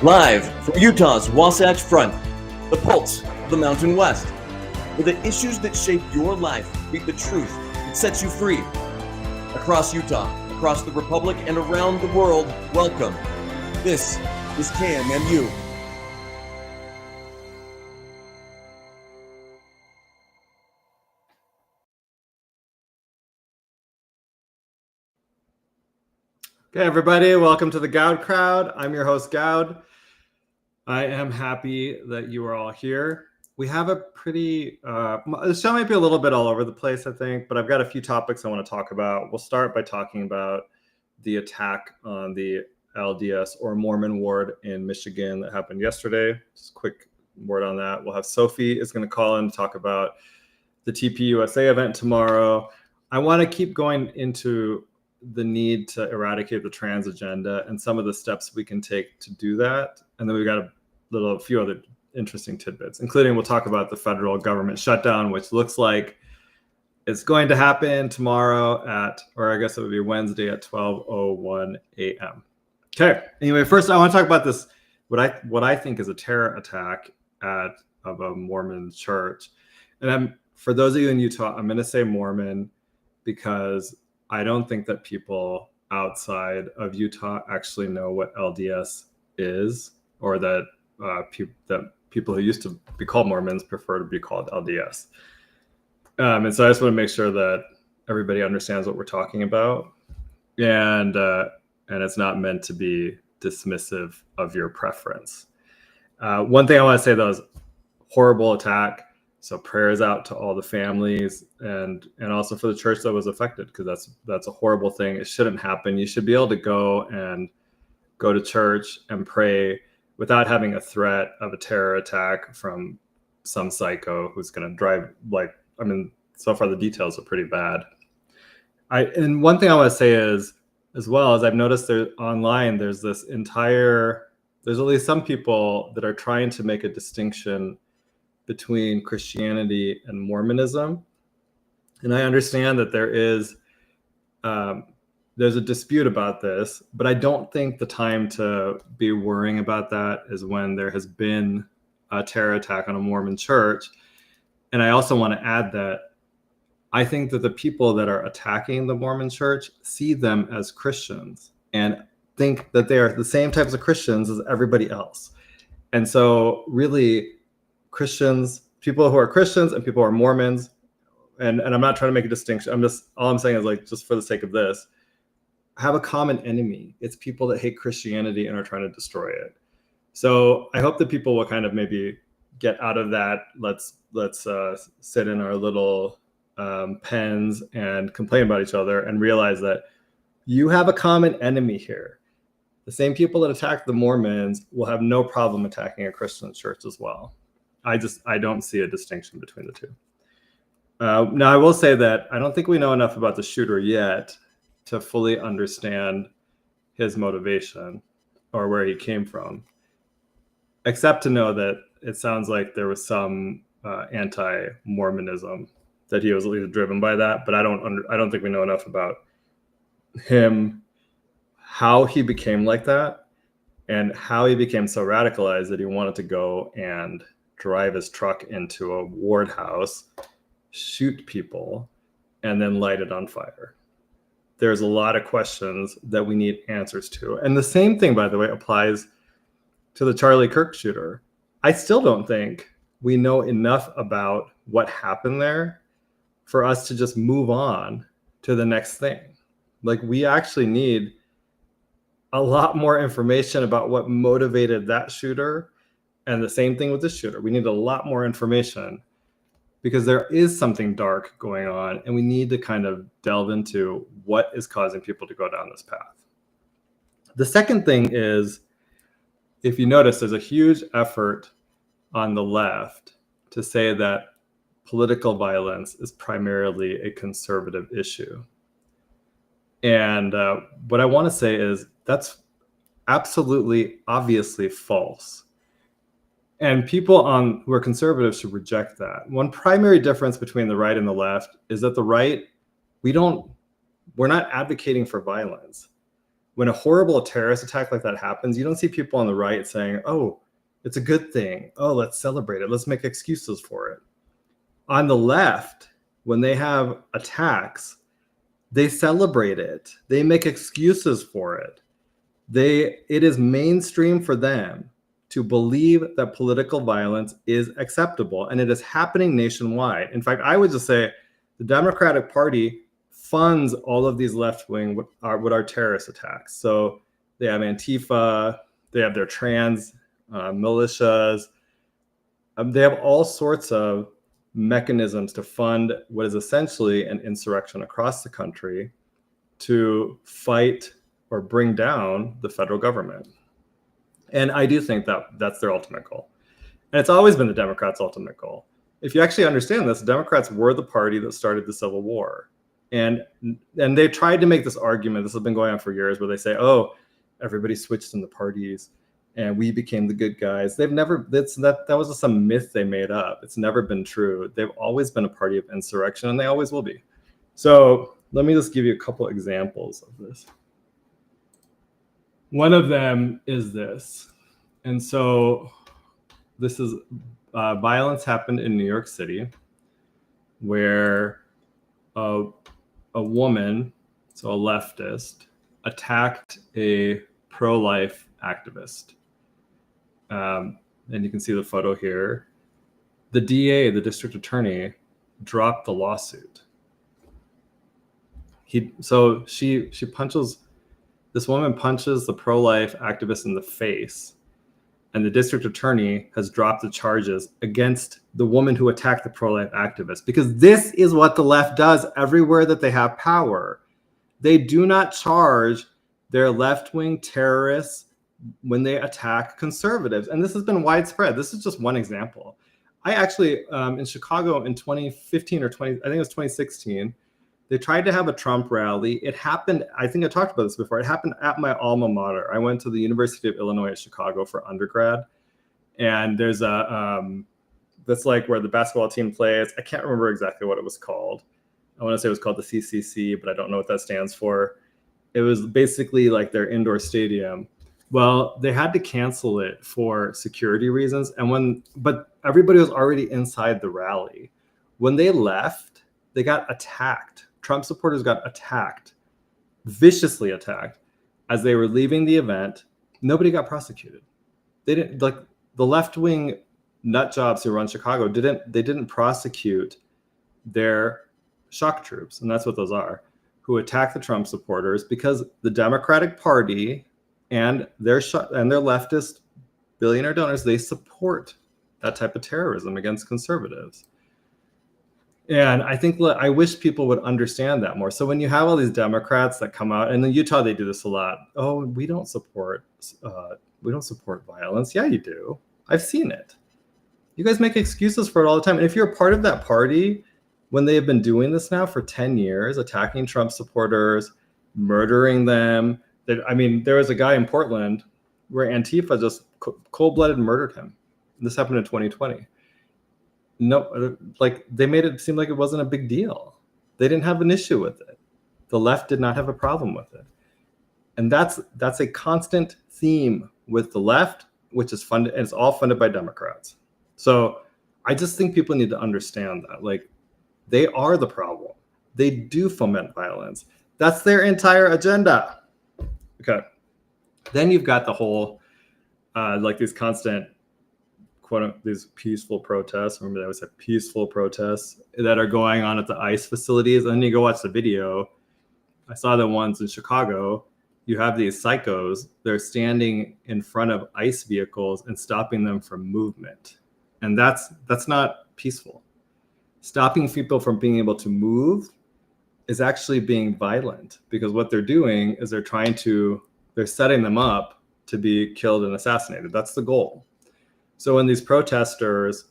Live from Utah's Wasatch Front, the pulse of the Mountain West, where the issues that shape your life meet the truth that sets you free. Across Utah, across the Republic, and around the world, welcome. This is KMMU. Okay, everybody, welcome to the Goud Crowd. I'm your host, Goud. I am happy that you are all here. We have a pretty, the show might be a little bit all over the place, I think, but I've got a few topics I want to talk about. We'll start by talking about the attack on the LDS or Mormon ward in Michigan that happened yesterday. Just a quick word on that. We'll have Sophie is going to call in to talk about the TPUSA event tomorrow. I want to keep going into the need to eradicate the trans agenda and some of the steps we can take to do that. And then we've got a few other interesting tidbits, including we'll talk about the federal government shutdown, which looks like it's going to happen tomorrow or I guess it would be Wednesday at 12:01 a.m. Okay. Anyway, first I want to talk about this, what I think is a terror attack of a Mormon church. And for those of you in Utah, I'm going to say Mormon because I don't think that people outside of Utah actually know what LDS is, or that people who used to be called Mormons prefer to be called LDS. And so I just want to make sure that everybody understands what we're talking about, and it's not meant to be dismissive of your preference. One thing I want to say though is horrible attack. So prayers out to all the families and also for the church that was affected, because that's a horrible thing. It shouldn't happen. You should be able to go to church and pray without having a threat of a terror attack from some psycho who's going to drive. So far the details are pretty bad. And one thing I want to say is, as well as I've noticed there online, there's at least some people that are trying to make a distinction between Christianity and Mormonism. And I understand that there's a dispute about this, but I don't think the time to be worrying about that is when there has been a terror attack on a Mormon church. And I also want to add that I think that the people that are attacking the Mormon church see them as Christians and think that they are the same types of Christians as everybody else. And so really, Christians, people who are Christians and people who are Mormons, and I'm not trying to make a distinction. All I'm saying is, like, just for the sake of this, have a common enemy. It's people that hate Christianity and are trying to destroy it. So I hope that people will kind of maybe get out of that. Let's sit in our little pens and complain about each other and realize that you have a common enemy here. The same people that attack the Mormons will have no problem attacking a Christian church as well. I don't see a distinction between the two. Now, I will say that I don't think we know enough about the shooter yet to fully understand his motivation or where he came from, except to know that it sounds like there was some anti-Mormonism, that he was at least driven by that. But I don't think we know enough about him, how he became like that, and how he became so radicalized that he wanted to go and drive his truck into a ward house, shoot people, and then light it on fire. There's a lot of questions that we need answers to. And the same thing, by the way, applies to the Charlie Kirk shooter. I still don't think we know enough about what happened there for us to just move on to the next thing. Like, we actually need a lot more information about what motivated that shooter. And the same thing with this shooter. We need a lot more information because there is something dark going on, and we need to kind of delve into what is causing people to go down this path. The second thing is, if you notice, there's a huge effort on the left to say that political violence is primarily a conservative issue. And what I want to say is that's absolutely, obviously false. And people who are conservative should reject that. One primary difference between the right and the left is that the right, we're not advocating for violence. when a horrible terrorist attack like that happens, you don't see people on the right saying, oh, it's a good thing. Oh, let's celebrate it. Let's make excuses for it. On the left, when they have attacks, they celebrate it. They make excuses for it. It is mainstream for them to believe that political violence is acceptable, and it is happening nationwide. In fact, I would just say the Democratic Party funds all of these left-wing what are terrorist attacks. So they have Antifa, they have their trans militias. They have all sorts of mechanisms to fund what is essentially an insurrection across the country to fight or bring down the federal government. And I do think that that's their ultimate goal. And it's always been the Democrats' ultimate goal. If you actually understand this, the Democrats were the party that started the Civil War. And they tried to make this argument, this has been going on for years, where they say, oh, everybody switched in the parties and we became the good guys. They've never, that was just some myth they made up. It's never been true. They've always been a party of insurrection, and they always will be. So let me just give you a couple examples of this. One of them is this. And so this is violence happened in New York City where a woman, so a leftist, attacked a pro-life activist. And you can see the photo here. The DA, the district attorney, dropped the lawsuit. This woman punches the pro-life activist in the face, and the district attorney has dropped the charges against the woman who attacked the pro-life activist, because this is what the left does everywhere that they have power. They do not charge their left-wing terrorists when they attack conservatives. And this has been widespread. This is just one example. I actually, in Chicago in 2015 or I think it was 2016, they tried to have a Trump rally. It happened, I think I talked about this before, it happened at my alma mater. I went to the University of Illinois at Chicago for undergrad. And there's that's like where the basketball team plays. I can't remember exactly what it was called. I want to say it was called the CCC, but I don't know what that stands for. It was basically like their indoor stadium. Well, they had to cancel it for security reasons. But everybody was already inside the rally. When they left, they got attacked. Trump supporters got attacked, viciously attacked, as they were leaving the event. Nobody got prosecuted. They didn't, like the left-wing nut jobs who run Chicago didn't prosecute their shock troops, and that's what those are, who attacked the Trump supporters, because the Democratic Party and their leftist billionaire donors, they support that type of terrorism against conservatives. And I wish people would understand that more. So when you have all these Democrats that come out, and in Utah they do this a lot. Oh, we don't support violence. Yeah, you do. I've seen it. You guys make excuses for it all the time. And if you're a part of that party, when they have been doing this now for 10 years, attacking Trump supporters, murdering them. There was a guy in Portland where Antifa just cold-blooded murdered him. This happened in 2020. No, like they made it seem like it wasn't a big deal. They didn't have an issue with it. The left did not have a problem with it. And that's a constant theme with the left, which is funded, and it's all funded by Democrats. So I just think people need to understand that. Like, they are the problem. They do foment violence. That's their entire agenda. Okay. Then you've got the whole, like these constant, these peaceful protests. Remember, they always said peaceful protests that are going on at the ICE facilities. And then you go watch the video. I saw the ones in Chicago. You have these psychos. They're standing in front of ICE vehicles and stopping them from movement. And that's not peaceful. Stopping people from being able to move is actually being violent, because what they're doing is they're setting them up to be killed and assassinated. That's the goal. So when these protesters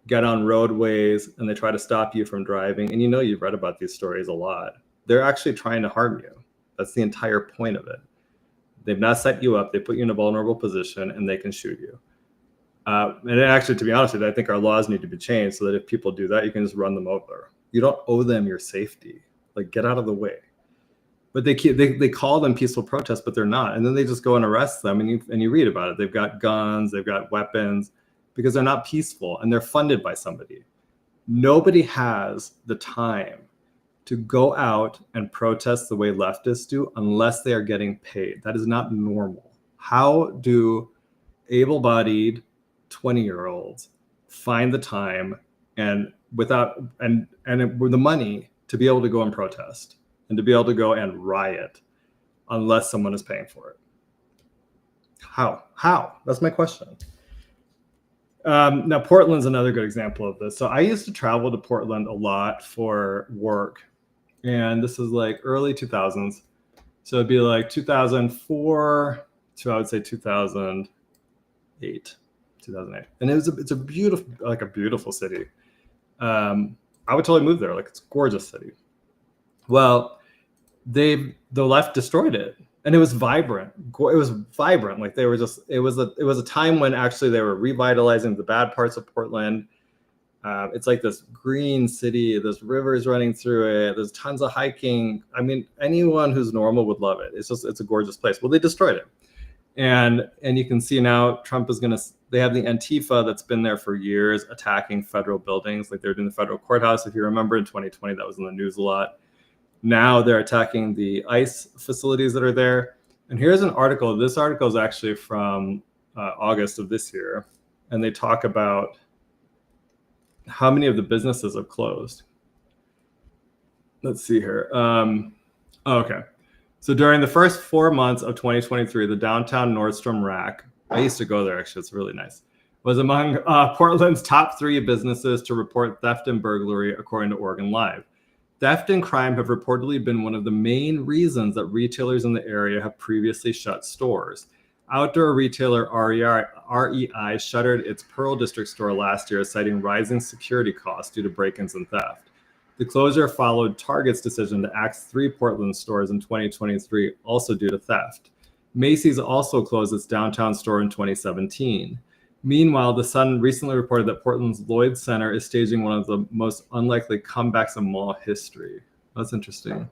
get on roadways and they try to stop you from driving, and you've read about these stories a lot, they're actually trying to harm you. That's the entire point of it. They've not set you up. They put you in a vulnerable position and they can shoot you. And actually, to be honest with you, I think our laws need to be changed so that if people do that, you can just run them over. You don't owe them your safety. Like, get out of the way. but they call them peaceful protests, but they're not. And then they just go and arrest them, and you read about it. They've got guns, they've got weapons, because they're not peaceful and they're funded by somebody. Nobody has the time to go out and protest the way leftists do unless they are getting paid. That is not normal. How do able-bodied 20-year-olds find the time and with the money to be able to go and protest and to be able to go and riot unless someone is paying for it? How? That's my question. Now, Portland's another good example of this. So I used to travel to Portland a lot for work, and this is like early 2000s. So it'd be like 2004 to, I would say, 2008. And it's a beautiful city. I would totally move there. Like, it's a gorgeous city. Well, the left destroyed it. And it was vibrant. Like, they were just, it was a time when actually they were revitalizing the bad parts of Portland. It's like this green city, there's rivers running through it, there's tons of hiking. I mean, anyone who's normal would love it. It's a gorgeous place. Well, they destroyed it. And you can see now Trump is they have the Antifa that's been there for years attacking federal buildings. Like, they're doing the federal courthouse. If you remember in 2020, that was in the news a lot. Now they're attacking the ICE facilities that are there. And here's an article. This article is actually from August of this year. And they talk about how many of the businesses have closed. Let's see here. Okay. So during the first 4 months of 2023, the downtown Nordstrom Rack, I used to go there, actually, it's really nice, was among Portland's top 3 businesses to report theft and burglary, according to Oregon Live. Theft and crime have reportedly been one of the main reasons that retailers in the area have previously shut stores. Outdoor retailer REI shuttered its Pearl District store last year, citing rising security costs due to break-ins and theft. The closure followed Target's decision to axe 3 Portland stores in 2023, also due to theft. Macy's also closed its downtown store in 2017. Meanwhile, The Sun recently reported that Portland's Lloyd Center is staging one of the most unlikely comebacks in mall history. That's interesting.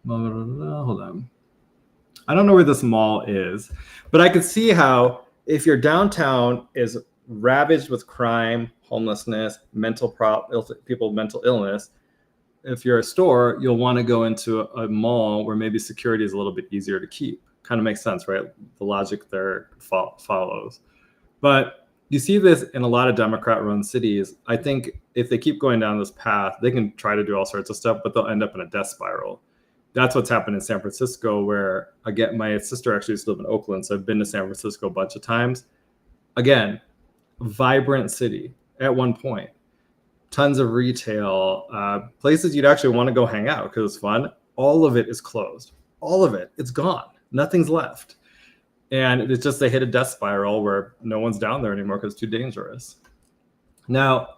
Hold on. I don't know where this mall is, but I could see how if your downtown is ravaged with crime, homelessness, mental illness, if you're a store, you'll want to go into a mall where maybe security is a little bit easier to keep. Kind of makes sense, right? The logic there follows. But you see this in a lot of Democrat-run cities. I think if they keep going down this path, they can try to do all sorts of stuff, but they'll end up in a death spiral. That's what's happened in San Francisco, where, again, my sister actually used to live in Oakland, so I've been to San Francisco a bunch of times. Again, vibrant city at one point. Tons of retail, places you'd actually want to go hang out because it's fun. All of it is closed. All of it. It's gone. Nothing's left. And it's just they hit a death spiral where no one's down there anymore because it's too dangerous. Now,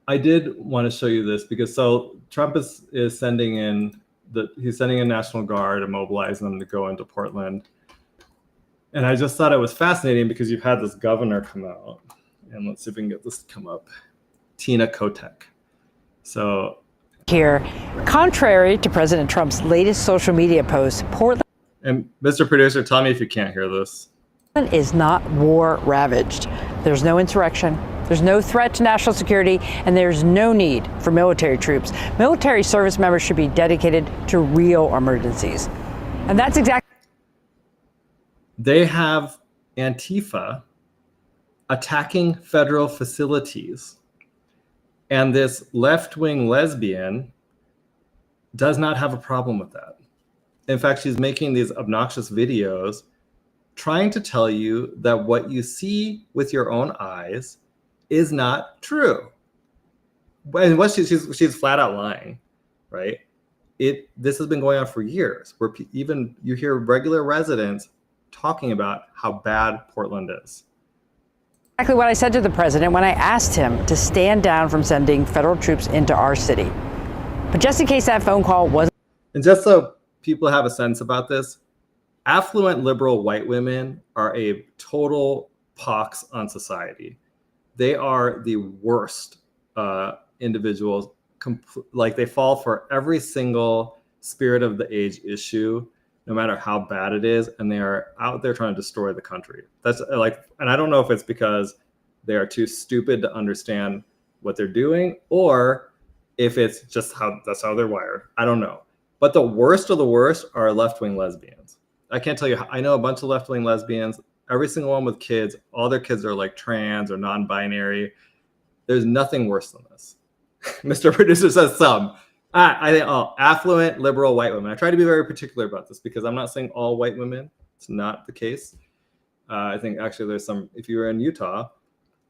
I did want to show you this because Trump is sending in National Guard and mobilizing them to go into Portland. And I just thought it was fascinating because you've had this governor come out. And let's see if we can get this to come up. Tina Kotek. So here, contrary to President Trump's latest social media post, Portland. And Mr. Producer, tell me if you can't hear this. Is not war ravaged. There's no insurrection. There's no threat to national security, and there's no need for military troops. Military service members should be dedicated to real emergencies. And that's exactly. They have Antifa attacking federal facilities. And this left-wing lesbian does not have a problem with that. In fact, she's making these obnoxious videos trying to tell you that what you see with your own eyes is not true. And what she's flat out lying, right? This has been going on for years, where even you hear regular residents talking about how bad Portland is. Exactly what I said to the president when I asked him to stand down from sending federal troops into our city. But just in case that phone call wasn't. And just so people have a sense about this, affluent liberal white women are a total pox on society. They are the worst individuals. Like, they fall for every single spirit of the age issue, no matter how bad it is, and they are out there trying to destroy the country. That's like, and I don't know if it's because they are too stupid to understand what they're doing, or if it's just that's how they're wired. I don't know. But the worst of the worst are left-wing lesbians. I can't tell you. I know a bunch of left-wing lesbians. Every single one with kids. All their kids are like trans or non-binary. There's nothing worse than this. Mr. Producer says some. I think affluent, liberal white women. I try to be very particular about this because I'm not saying all white women. It's not the case. I think actually there's some, if you were in Utah,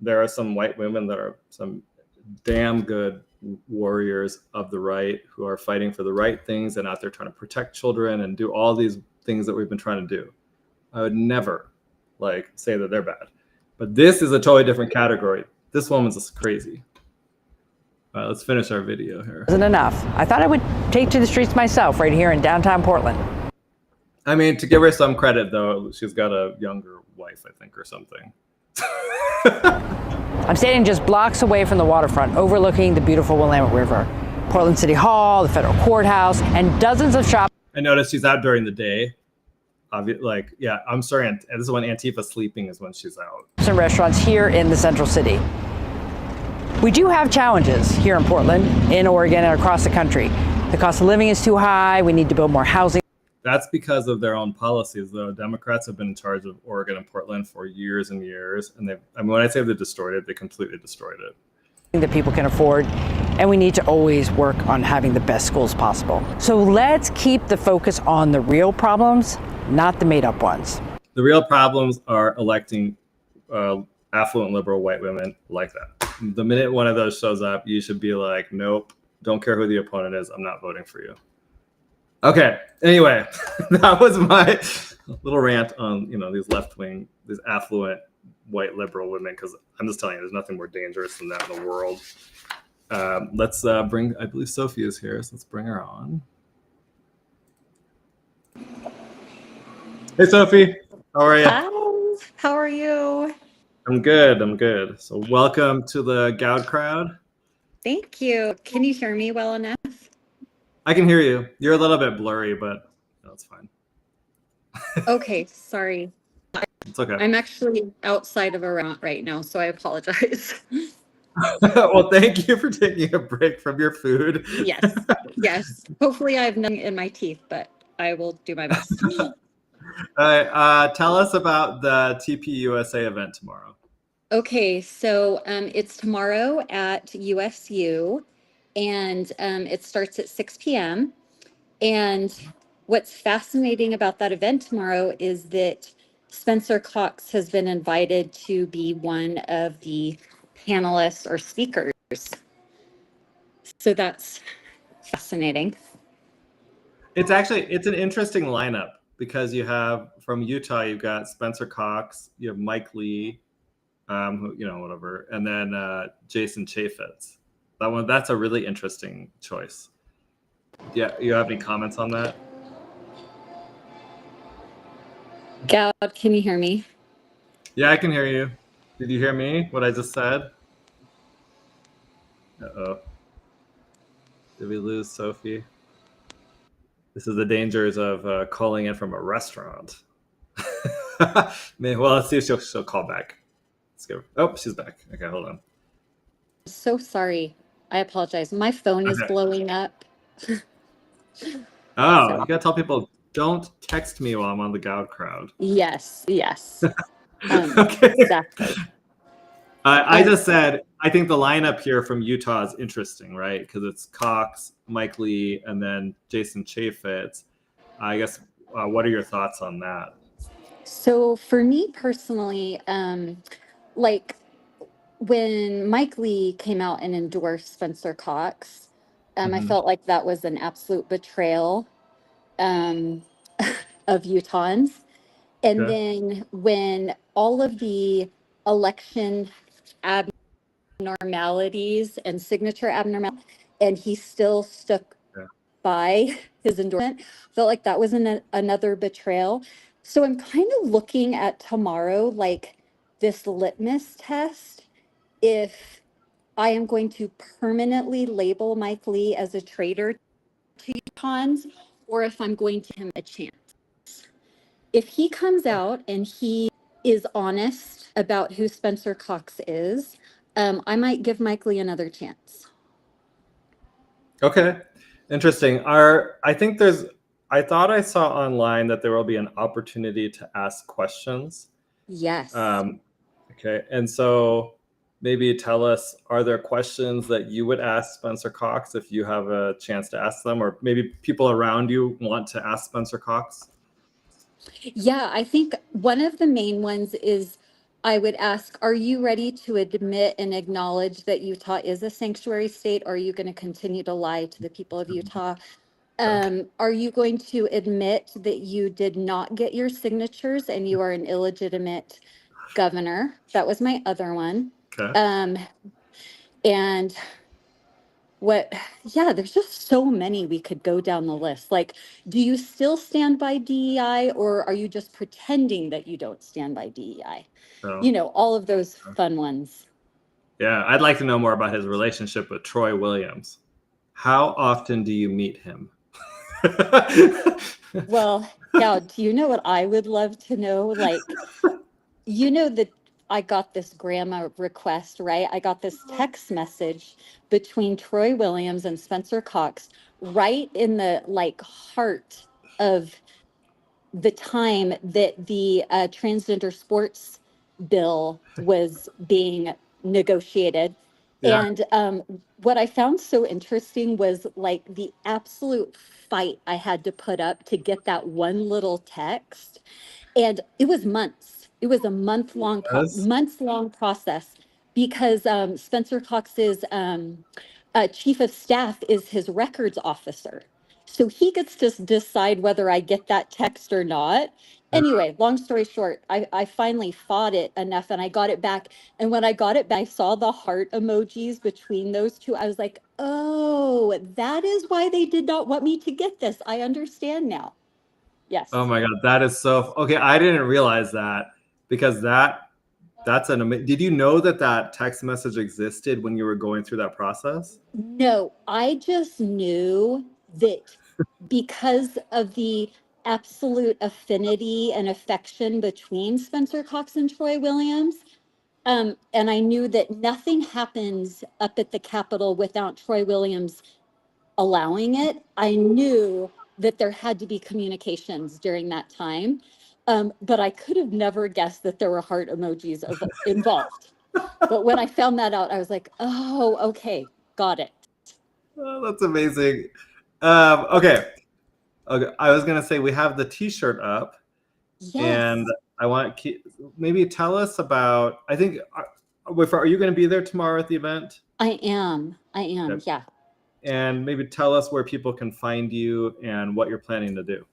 there are some white women that are some damn good warriors of the right who are fighting for the right things and out there trying to protect children and do all these things that we've been trying to do. I would never like say that they're bad. But this is a totally different category. This woman's just crazy. All right, let's finish our video here. Isn't enough. I thought I would take to the streets myself right here in downtown Portland. I mean, to give her some credit, though, she's got a younger wife, I think, or something. I'm standing just blocks away from the waterfront, overlooking the beautiful Willamette River. Portland City Hall, the federal courthouse, and dozens of shops. I noticed she's out during the day. Like, yeah, I'm sorry. And this is when Antifa's sleeping is when she's out. And restaurants here in the central city. We do have challenges here in Portland, in Oregon, and across the country. The cost of living is too high. We need to build more housing. That's because of their own policies, though. Democrats have been in charge of Oregon and Portland for years and years. And when I say they destroyed it, they completely destroyed it. That people can afford, and we need to always work on having the best schools possible. So let's keep the focus on the real problems, not the made up ones. The real problems are electing affluent liberal white women like that. The minute one of those shows up, you should be like, nope, don't care who the opponent is. I'm not voting for you. Okay. Anyway, that was my little rant on, these left-wing, these affluent white liberal women, because I'm just telling you, there's nothing more dangerous than that in the world. Let's bring, I believe Sophie is here, so let's bring her on. Hey, Sophie. How are you? Hi. How are you? I'm good. So welcome to the Goud Crowd. Thank you. Can you hear me well enough? I can hear you. You're a little bit blurry, but that's fine. Okay, sorry. It's okay. I'm actually outside of a restaurant right now, so I apologize. Well, thank you for taking a break from your food. Yes. Hopefully I have nothing in my teeth, but I will do my best. All right, tell us about the TPUSA event tomorrow. Okay, so it's tomorrow at USU, and it starts at 6 p.m. And what's fascinating about that event tomorrow is that Spencer Cox has been invited to be one of the panelists or speakers. So that's fascinating. It's an interesting lineup because you have from Utah, you've got Spencer Cox, you have Mike Lee, who, whatever, and then Jason Chaffetz. That's a really interesting choice. Yeah, you have any comments on that? Goud, can you hear me? Yeah, I can hear you. Did you hear me? What I just said? Uh-oh. Did we lose Sophie? This is the dangers of calling in from a restaurant. Well, let's see if she'll call back. Let's go. Oh, she's back. Okay, hold on. So sorry. I apologize. My phone is blowing up. Oh, you gotta tell people, don't text me while I'm on the Goud Crowd. Yes. Okay. Exactly. I just said, I think the lineup here from Utah is interesting, right? Because it's Cox, Mike Lee, and then Jason Chaffetz. I guess, what are your thoughts on that? So for me personally, like when Mike Lee came out and endorsed Spencer Cox, I felt like that was an absolute betrayal of Utahns. And then when all of the election abnormalities and signature abnormalities, and he still stuck by his endorsement, felt like that was another betrayal. So I'm kind of looking at tomorrow like this litmus test if I am going to permanently label Mike Lee as a traitor to Utahns or if I'm going to give him a chance. If he comes out and he is honest about who Spencer Cox is, I might give Mike Lee another chance. Okay, interesting. I thought I saw online that there will be an opportunity to ask questions. Yes. Okay, and so maybe tell us, are there questions that you would ask Spencer Cox if you have a chance to ask them, or maybe people around you want to ask Spencer Cox? Yeah, I think one of the main ones is I would ask, are you ready to admit and acknowledge that Utah is a sanctuary state? Or are you going to continue to lie to the people of Utah? Are you going to admit that you did not get your signatures and you are an illegitimate governor? That was my other one. Okay. And there's just so many we could go down the list. Like, do you still stand by DEI or are you just pretending that you don't stand by DEI? So, You know, all of those fun ones. yeah, I'd like to know more about his relationship with Troy Williams. How often do you meet him? Well, now, do you know what I would love to know? Like, you know that I got this grandma request, right? I got this text message between Troy Williams and Spencer Cox right in the like heart of the time that the transgender sports bill was being negotiated. Yeah. And what I found so interesting was like the absolute fight I had to put up to get that one little text. And it was months. It was a Yes. months long process because Spencer Cox's chief of staff is his records officer. So he gets to decide whether I get that text or not. Anyway, long story short, I finally fought it enough and I got it back. And when I got it back, I saw the heart emojis between those two. I was like, oh, that is why they did not want me to get this. I understand now. Yes. Oh my God, that is so okay. I didn't realize that because that's an amazing. Did you know that text message existed when you were going through that process? No, I just knew that because of the absolute affinity and affection between Spencer Cox and Troy Williams, and I knew that nothing happens up at the Capitol without Troy Williams allowing it. I knew that there had to be communications during that time, but I could have never guessed that there were heart emojis involved. But when I found that out, I was like, oh, okay, got it. Oh, that's amazing. Okay. I was gonna say we have the T-shirt up, Yes. and I want maybe tell us about. I think are you going to be there tomorrow at the event? I am. Okay. Yeah. And maybe tell us where people can find you and what you're planning to do.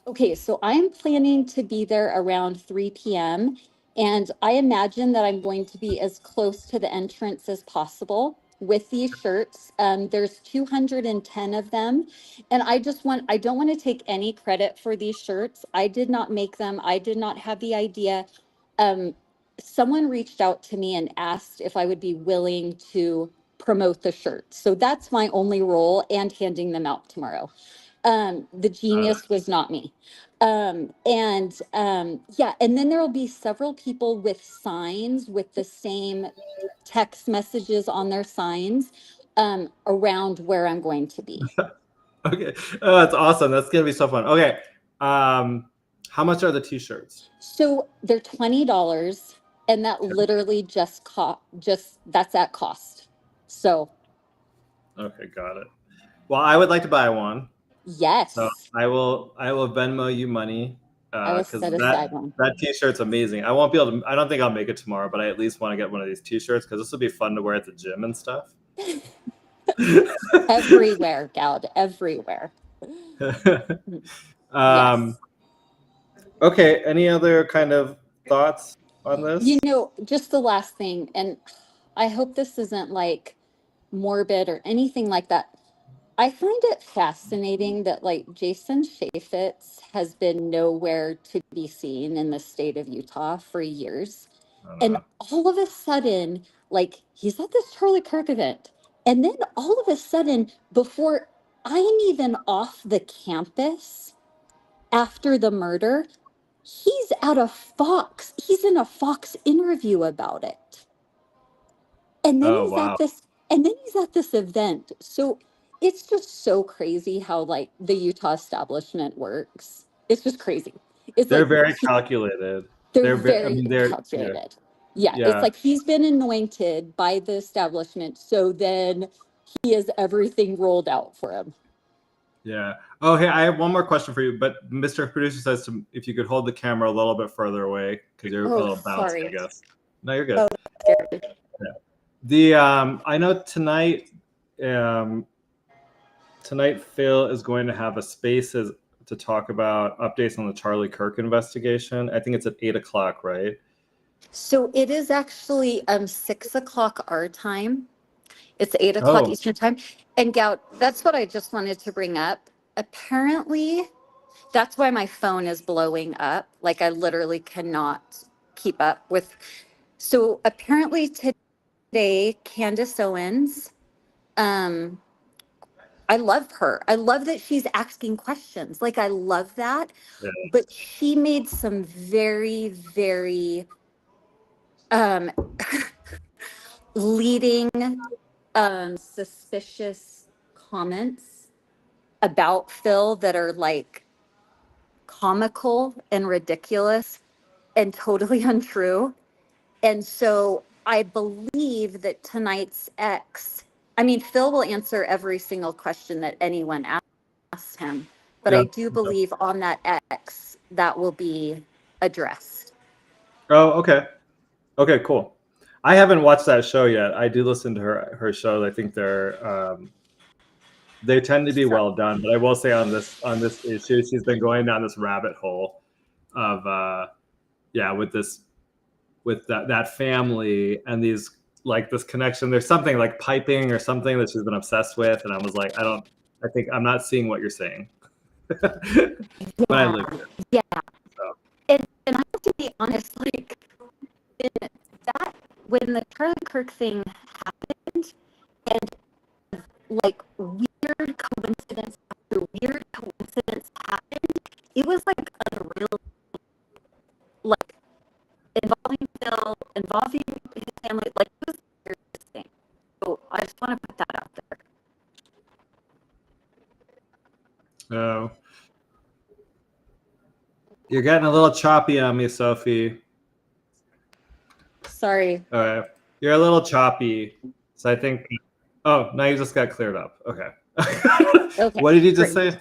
Okay, so I'm planning to be there around 3 p.m. And I imagine that I'm going to be as close to the entrance as possible with these shirts. There's 210 of them. And I don't want to take any credit for these shirts. I did not make them. I did not have the idea. Someone reached out to me and asked if I would be willing to promote the shirts. So that's my only role and handing them out tomorrow. The genius was not me. And then there will be several people with signs with the same text messages on their signs around where I'm going to be. Okay, that's awesome. That's gonna be so fun. Okay, how much are the T-shirts? So they're $20, and that literally that's at cost. So. Okay, got it. Well, I would like to buy one. Yes. So I will Venmo you money I will set aside one. That T-shirt's amazing. I won't be able to. I don't think I'll make it tomorrow, but I at least want to get one of these T-shirts because this will be fun to wear at the gym and stuff. Everywhere, Goud, everywhere. Yes. Okay. Any other kind of thoughts on this? You know, just the last thing, and I hope this isn't like morbid or anything like that. I find it fascinating that like Jason Chaffetz has been nowhere to be seen in the state of Utah for years. And all of a sudden, like he's at this Charlie Kirk event. And then all of a sudden, before I'm even off the campus after the murder. He's at a Fox. He's in a Fox interview about it. And then Oh, wow. he's at this event. So it's just so crazy how like the Utah establishment works. It's just crazy. It's They're like very calculated. they're They're very, I very mean, they're, yeah. calculated. Yeah, it's Yeah. like he's been anointed by the establishment, so then he has everything rolled out for him. Yeah. Oh, hey, I have one more question for you, but Mr. Producer says if you could hold the camera a little bit further away because you're a little bouncy, Sorry. I guess. No, you're good. Oh, Yeah. The I know tonight Phil is going to have a Spaces to talk about updates on the Charlie Kirk investigation. I think it's at 8:00, right? So it is actually 6:00 our time. It's 8:00 Oh. Eastern time. And Gout, that's what I just wanted to bring up. Apparently, that's why my phone is blowing up. Like I literally cannot keep up with. So apparently today, Candace Owens, I love her. I love that she's asking questions. Like I love that. Yeah. But she made some very, very um leading suspicious comments about Phil that are like comical and ridiculous and totally untrue. And so I believe that tonight's I mean, Phil will answer every single question that anyone asks him, but Yeah. I do believe on that X that will be addressed. Oh, okay. Okay, cool. I haven't watched that show yet. I do listen to her shows. I think they tend to be well done. But I will say on this issue, she's been going down this rabbit hole of with that family and these like this connection. There's something like piping or something that she's been obsessed with, and I was like, I think I'm not seeing what you're saying. But I live here. Yeah. So. And I have to be honest, like when the Charlie Kirk thing happened, and like weird coincidence after weird coincidence happened, it was like unreal. Like involving Phil, involving his family, like it was the weirdest thing. So I just want to put that out there. Oh. You're getting a little choppy on me, Sophie. Sorry. All right. You're a little choppy. So I think, oh, now you just got cleared up. Okay. Okay. What did you just say?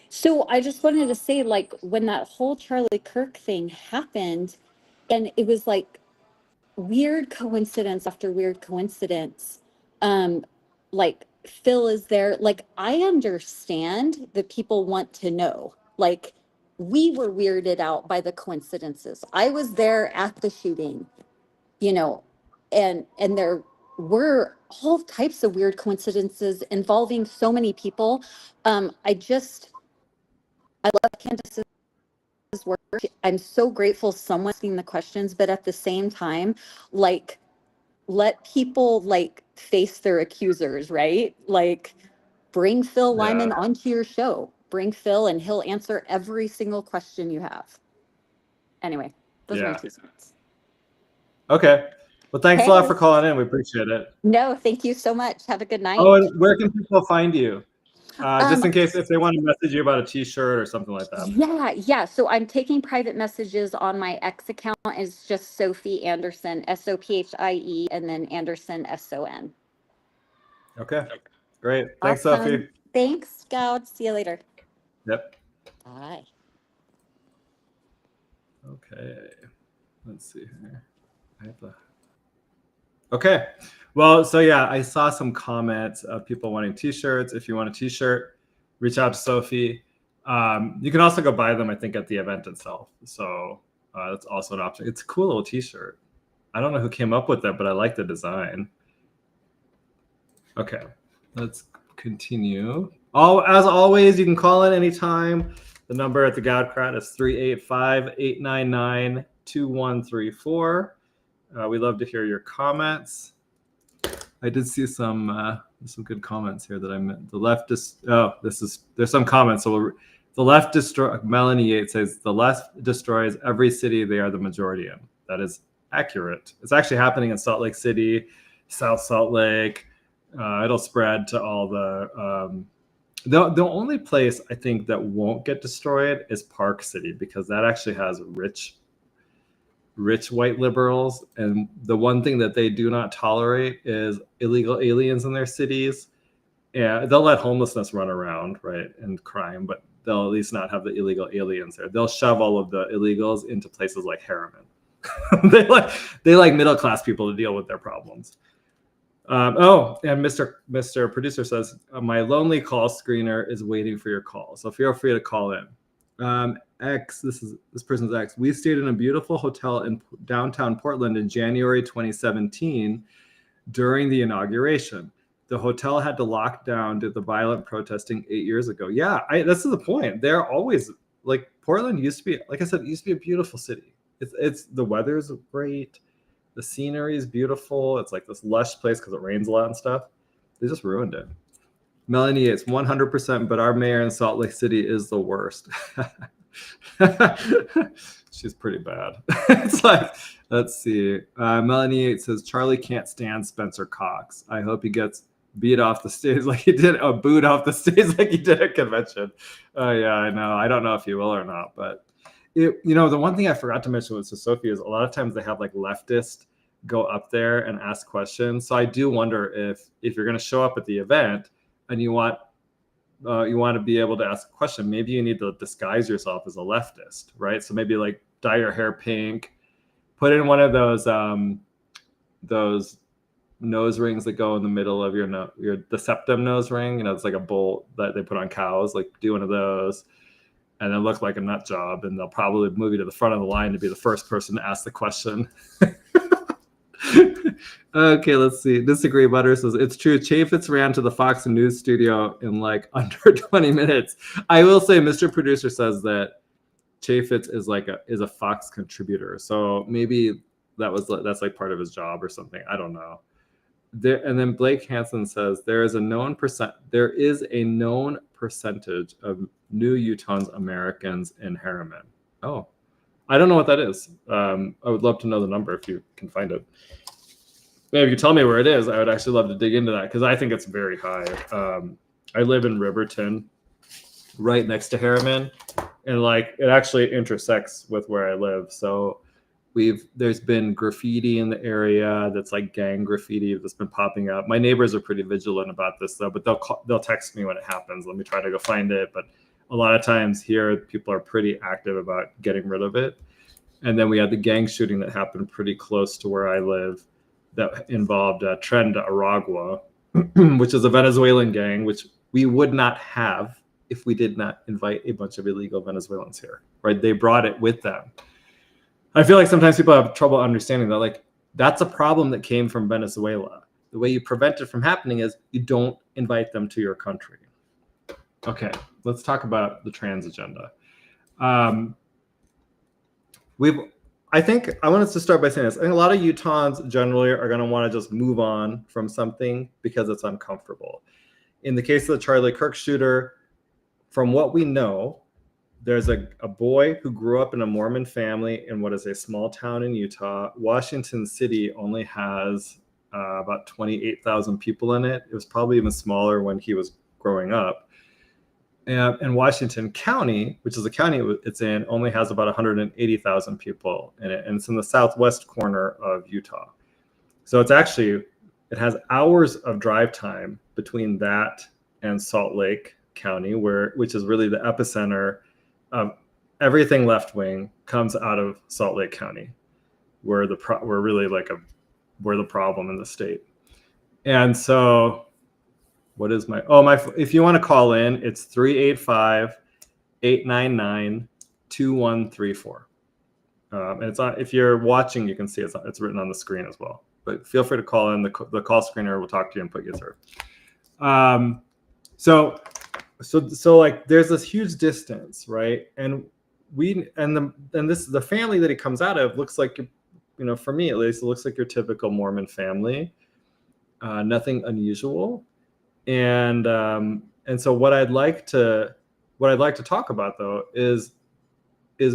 So I just wanted to say, like, when that whole Charlie Kirk thing happened, and it was like weird coincidence after weird coincidence, like Phil is there. Like, I understand that people want to know. Like, we were weirded out by the coincidences. I was there at the shooting, you know, and there were all types of weird coincidences involving so many people. I love Candace's work. I'm so grateful someone's asking the questions, but at the same time, like, let people like face their accusers, right? Like, bring Phil Lyman onto your show. Bring Phil and he'll answer every single question you have. Anyway, those are my 2 cents. Okay. Well, thanks a lot for calling in. We appreciate it. No, thank you so much. Have a good night. Oh, and where can people find you? Just in case if they want to message you about a t-shirt or something like that. Yeah. So I'm taking private messages on my X account. It's just Sophie Anderson, Sophie, and then Anderson, SON. Okay. Great. Thanks, Awesome. Sophie. Thanks, Goud. See you later. Yep. Bye. Okay. Let's see here. Okay. Well, so yeah, I saw some comments of people wanting t-shirts. If you want a t-shirt, reach out to Sophie. You can also go buy them, I think, at the event itself. So that's also an option. It's a cool little t-shirt. I don't know who came up with that, but I like the design. Okay, let's continue. As always, you can call in anytime. The number at the Goud Crowd is 385-899-2134. We love to hear your comments. I did see some good comments here that I meant. The left is there's some comments. So the left destroy. Melanie Yates says the left destroys every city they are the majority in. That is accurate. It's actually happening in Salt Lake City, South Salt Lake. It'll spread to all the only place I think that won't get destroyed is Park City, because that actually has rich white liberals, and the one thing that they do not tolerate is illegal aliens in their cities. Yeah, they'll let homelessness run around, right, and crime, but they'll at least not have the illegal aliens there. They'll shove all of the illegals into places like Harriman. they like middle class people to deal with their problems. And Mr. Producer says, my lonely call screener is waiting for your call, so feel free to call in. This person's X. We stayed in a beautiful hotel in downtown Portland in January 2017 during the inauguration. The hotel had to lock down due to the violent protesting 8 years ago. Yeah, that's the point. They're always like, Portland used to be, like I said, it used to be a beautiful city. It's the weather's great. The scenery is beautiful. It's like this lush place because it rains a lot and stuff. They just ruined it. Melanie, it's 100%, but our mayor in Salt Lake City is the worst. She's pretty bad. It's like, let's see. Melanie 8 says, Charlie can't stand Spencer Cox. I hope he gets beat off the stage like he did, booed off the stage like he did at convention. Oh, yeah, I know. I don't know if he will or not, but the one thing I forgot to mention with Sophie is a lot of times they have like leftists go up there and ask questions. So I do wonder if you're going to show up at the event and you want to be able to ask a question, maybe you need to disguise yourself as a leftist, right? So maybe like dye your hair pink, put in one of those nose rings that go in the middle of the septum nose ring. It's like a bolt that they put on cows. Like do one of those, and then look like a nut job, and they'll probably move you to the front of the line to be the first person to ask the question. Okay, let's see. Disagree Butter says, it's true. Chaffetz ran to the Fox News studio in like under 20 minutes. I will say Mr. Producer says that Chaffetz is a Fox contributor. So maybe that's like part of his job or something. I don't know. And then Blake Hansen says there is a known percentage of new Utahns Americans in Harriman. Oh, I don't know what that is. I would love to know the number if you can find it. Maybe if you tell me where it is, I would actually love to dig into that because I think it's very high. I live in Riverton, right next to Harriman, and like it actually intersects with where I live. So there's been graffiti in the area that's like gang graffiti that's been popping up. My neighbors are pretty vigilant about this though, but they'll text me when it happens. Let me try to go find it. But a lot of times here, people are pretty active about getting rid of it. And then we had the gang shooting that happened pretty close to where I live that involved Tren de Aragua, which is a Venezuelan gang, which we would not have if we did not invite a bunch of illegal Venezuelans here, right? They brought it with them. I feel like sometimes people have trouble understanding that, like, that's a problem that came from Venezuela. The way you prevent it from happening is you don't invite them to your country. Okay, let's talk about the trans agenda. I think I want us to start by saying this. I think a lot of Utahns generally are going to want to just move on from something because it's uncomfortable. In the case of the Charlie Kirk shooter, from what we know, there's a boy who grew up in a Mormon family in what is a small town in Utah. Washington City only has about 28,000 people in it. It was probably even smaller when he was growing up. And Washington County, which is the county it's in, only has about 180,000 people in it. And it's in the southwest corner of Utah. So it has hours of drive time between that and Salt Lake County, which is really the epicenter of everything left wing comes out of Salt Lake County, we're the problem in the state. And so what is if you want to call in, it's 385-899-2134. And it's on, if you're watching, you can see it's written on the screen as well, but feel free to call in. The call screener will talk to you and put you through. So like there's this huge distance, right? And the family that he comes out of looks like, for me at least, it looks like your typical Mormon family. nothing unusual. And so what I'd like to talk about though is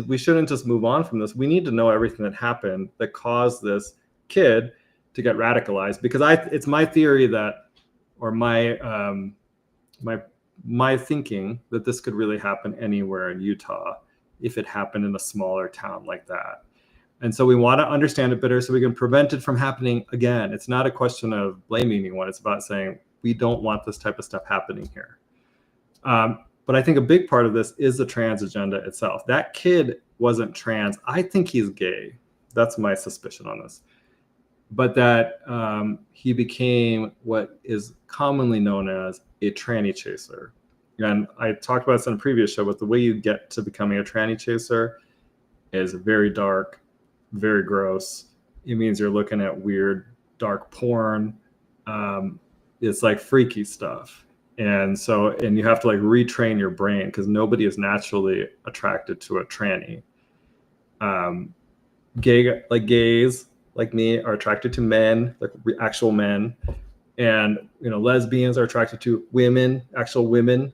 we shouldn't just move on from this. We need to know everything that happened that caused this kid to get radicalized, because it's my theory that, or my thinking that this could really happen anywhere in Utah if it happened in a smaller town like that. And so we want to understand it better so we can prevent it from happening again. It's not a question of blaming anyone. It's about saying we don't want this type of stuff happening here. But I think a big part of this is the trans agenda itself. That kid wasn't trans. I think he's gay. That's my suspicion on this. But that he became what is commonly known as a tranny chaser. And I talked about this in a previous show, but the way you get to becoming a tranny chaser is very dark, very gross. It means you're looking at weird, dark porn. It's like freaky stuff. And you have to like retrain your brain, because nobody is naturally attracted to a tranny. Gays like me are attracted to men, like actual men, and lesbians are attracted to women, actual women.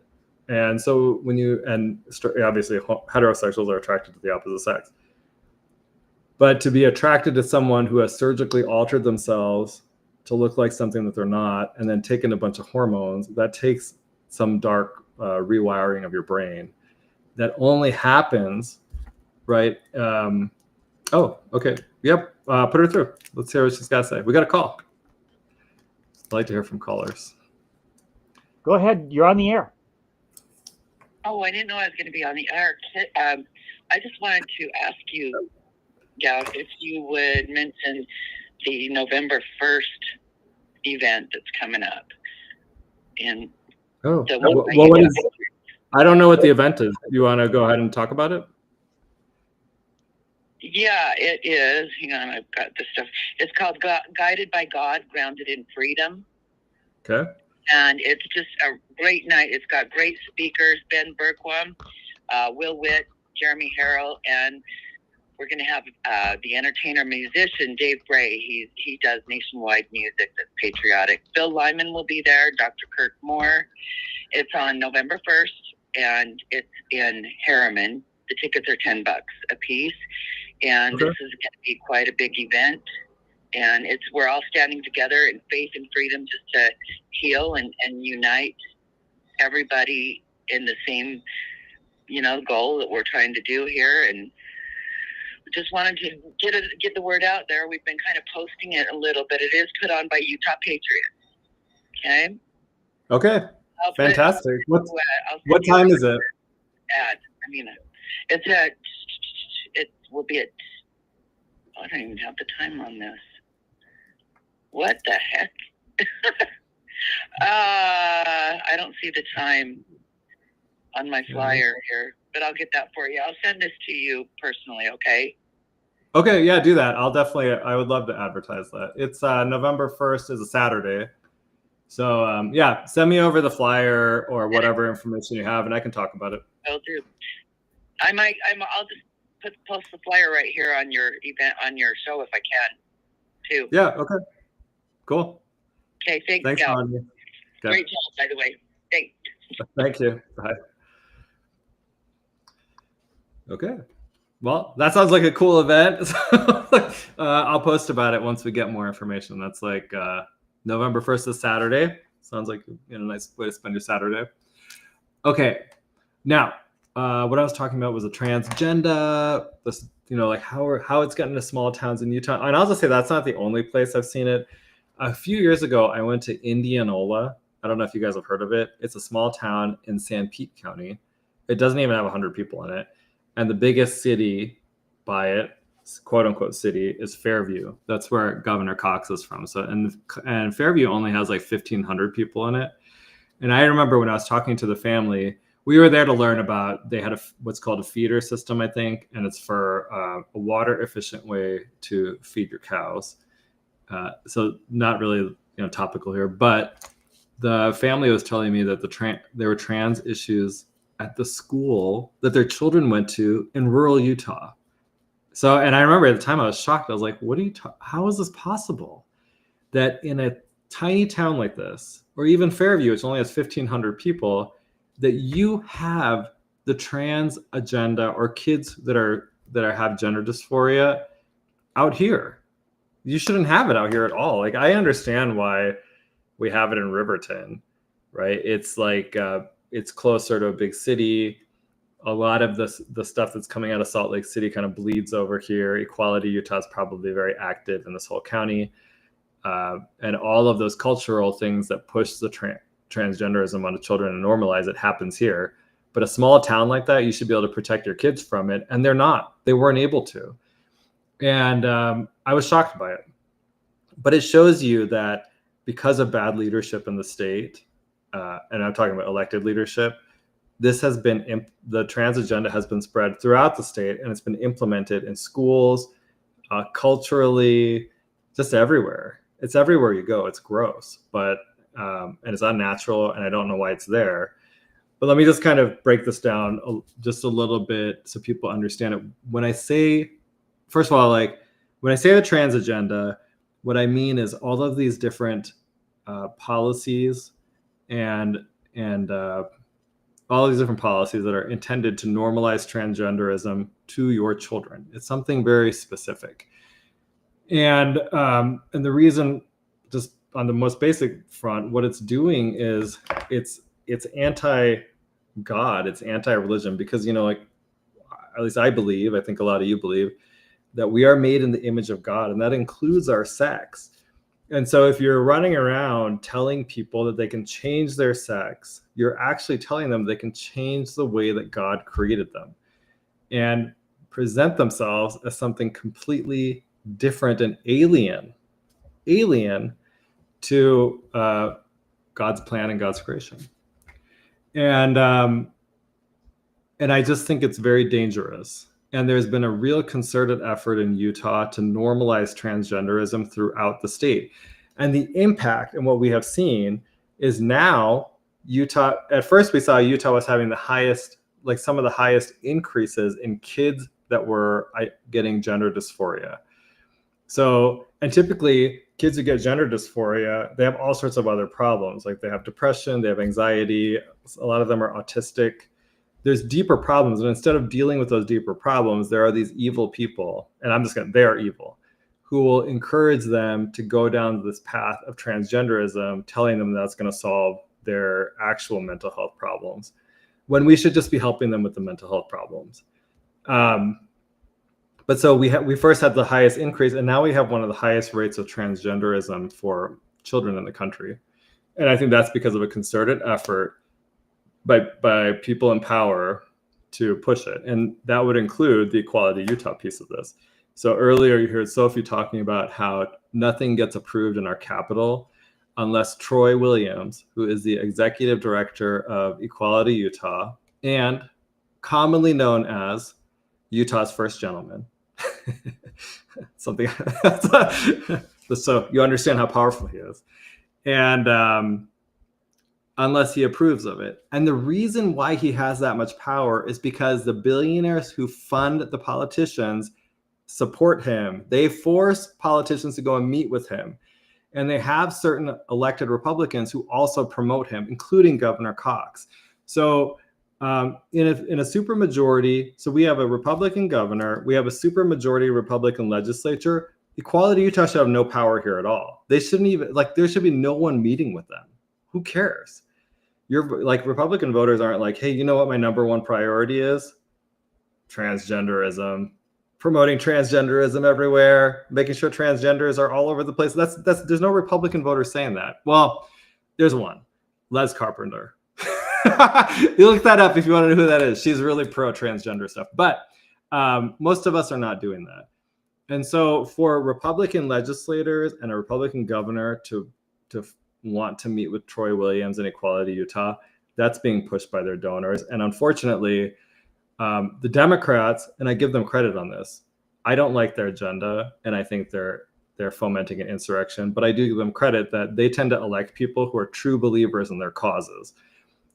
And so obviously heterosexuals are attracted to the opposite sex. But to be attracted to someone who has surgically altered themselves to look like something that they're not, and then taken a bunch of hormones, that takes some dark rewiring of your brain. That only happens, right? Oh, okay. Yep. Put her through. Let's hear what she's got to say. We got a call. I'd like to hear from callers. Go ahead. You're on the air. Oh, I didn't know I was going to be on the air. I just wanted to ask you, Goud, if you would mention the November 1st event that's coming up. And what is? I don't know what the event is. You want to go ahead and talk about it? Yeah, it is. Hang on, I've got this stuff. It's called Guided by God, Grounded in Freedom. Okay. And it's just a great night. It's got great speakers, Ben Berquam, Will Witt, Jeremy Harrell, and we're going to have the entertainer musician, Dave Bray. He does nationwide music that's patriotic. Phil Lyman will be there, Dr. Kirk Moore. It's on November 1st, and it's in Harriman. The tickets are $10 a piece. And This is going to be quite a big event. And we're all standing together in faith and freedom just to heal and unite everybody in the same, goal that we're trying to do here. And we just wanted to get the word out there. We've been kind of posting it a little bit. It is put on by Utah Patriots. Okay. Fantastic. What time is it? It will be at. I don't even have the time on this. What the heck? I don't see the time on my flyer here, but I'll get that for you. I'll send this to you personally, okay? Okay, yeah, do that. I would love to advertise that. It's November 1st is a Saturday. So send me over the flyer or whatever information you have, and I can talk about it. I'll do. I'll just post the flyer right here on your event, on your show if I can, too. Yeah. Okay. Cool. Okay. Thanks, Anya. Okay. Great job, by the way. Thanks. Thank you. Bye. Okay. Well, that sounds like a cool event. I'll post about it once we get more information. That's like November 1st is Saturday. Sounds like a nice way to spend your Saturday. Okay. Now, what I was talking about was a transgender, this, like how it's gotten to small towns in Utah. And I'll just say that's not the only place I've seen it. A few years ago, I went to Indianola. I don't know if you guys have heard of it. It's a small town in San Pete County. It doesn't even have 100 people in it. And the biggest city by it, quote unquote city, is Fairview. That's where Governor Cox is from. So, and Fairview only has like 1,500 people in it. And I remember when I was talking to the family, we were there to learn about, they had what's called a feeder system, I think, and it's for a water efficient way to feed your cows. So not really topical here, but the family was telling me that there were trans issues at the school that their children went to in rural Utah. So, and I remember at the time I was shocked. I was like, how is this possible? That in tiny town like this, or even Fairview, which only has 1,500 people, that you have the trans agenda or kids that have gender dysphoria out here. You shouldn't have it out here at all. Like, I understand why we have it in Riverton, right? It's like it's closer to a big city. A lot of the stuff that's coming out of Salt Lake City kind of bleeds over here. Equality Utah is probably very active in this whole county. And all of those cultural things that push the transgenderism onto children and normalize it happens here. But a small town like that, you should be able to protect your kids from it. And they're not. They weren't able to. And I was shocked by it. But it shows you that because of bad leadership in the state, and I'm talking about elected leadership, this has been, the trans agenda has been spread throughout the state, and it's been implemented in schools, culturally, just everywhere. It's everywhere you go. It's gross, but and it's unnatural, and I don't know why it's there. But let me just kind of break this down just a little bit so people understand it. When I say, first of all, like when I say the trans agenda, what I mean is all of these different policies and all these different policies that are intended to normalize transgenderism to your children. It's something very specific. And the reason, just on the most basic front, what it's doing is it's anti-God, it's anti-religion, because, you know, like, at least I believe, I think a lot of you believe, that we are made in the image of God, and that includes our sex. And so if you're running around telling people that they can change their sex, you're actually telling them they can change the way that God created them and present themselves as something completely different and alien to God's plan and God's creation. And I just think it's very dangerous. And there's been a real concerted effort in Utah to normalize transgenderism throughout the state. And the impact and what we have seen is now Utah, at first we saw Utah was having the highest, like some of the highest increases in kids that were getting gender dysphoria. So, and typically kids who get gender dysphoria, they have all sorts of other problems. Like they have depression, they have anxiety, a lot of them are autistic. There's deeper problems. And instead of dealing with those deeper problems, there are these evil people, and they are evil, who will encourage them to go down this path of transgenderism, telling them that's going to solve their actual mental health problems, when we should just be helping them with the mental health problems. But so we first had the highest increase, and now we have one of the highest rates of transgenderism for children in the country. And I think that's because of a concerted effort by people in power to push it. And that would include the Equality Utah piece of this. So earlier you heard Sophie talking about how nothing gets approved in our capital unless Troy Williams, who is the executive director of Equality Utah and commonly known as Utah's first gentleman. Something so you understand how powerful he is. And unless he approves of it. And the reason why he has that much power is because the billionaires who fund the politicians support him. They force politicians to go and meet with him. And they have certain elected Republicans who also promote him, including Governor Cox. So in a supermajority, so we have a Republican governor, we have a supermajority Republican legislature. Equality Utah should have no power here at all. They shouldn't even, like, there should be no one meeting with them. Who cares? You're like, Republican voters aren't like, hey, you know what my number one priority is? Transgenderism. Promoting transgenderism everywhere, making sure transgenders are all over the place. There's no Republican voters saying that. Well, there's one, Les Carpenter. You look that up if you want to know who that is. She's really pro transgender stuff. But most of us are not doing that. And so for Republican legislators and a Republican governor to want to meet with Troy Williams and Equality Utah, that's being pushed by their donors. And unfortunately, the Democrats, and I give them credit on this, I don't like their agenda, and I think they're fomenting an insurrection, but I do give them credit that they tend to elect people who are true believers in their causes.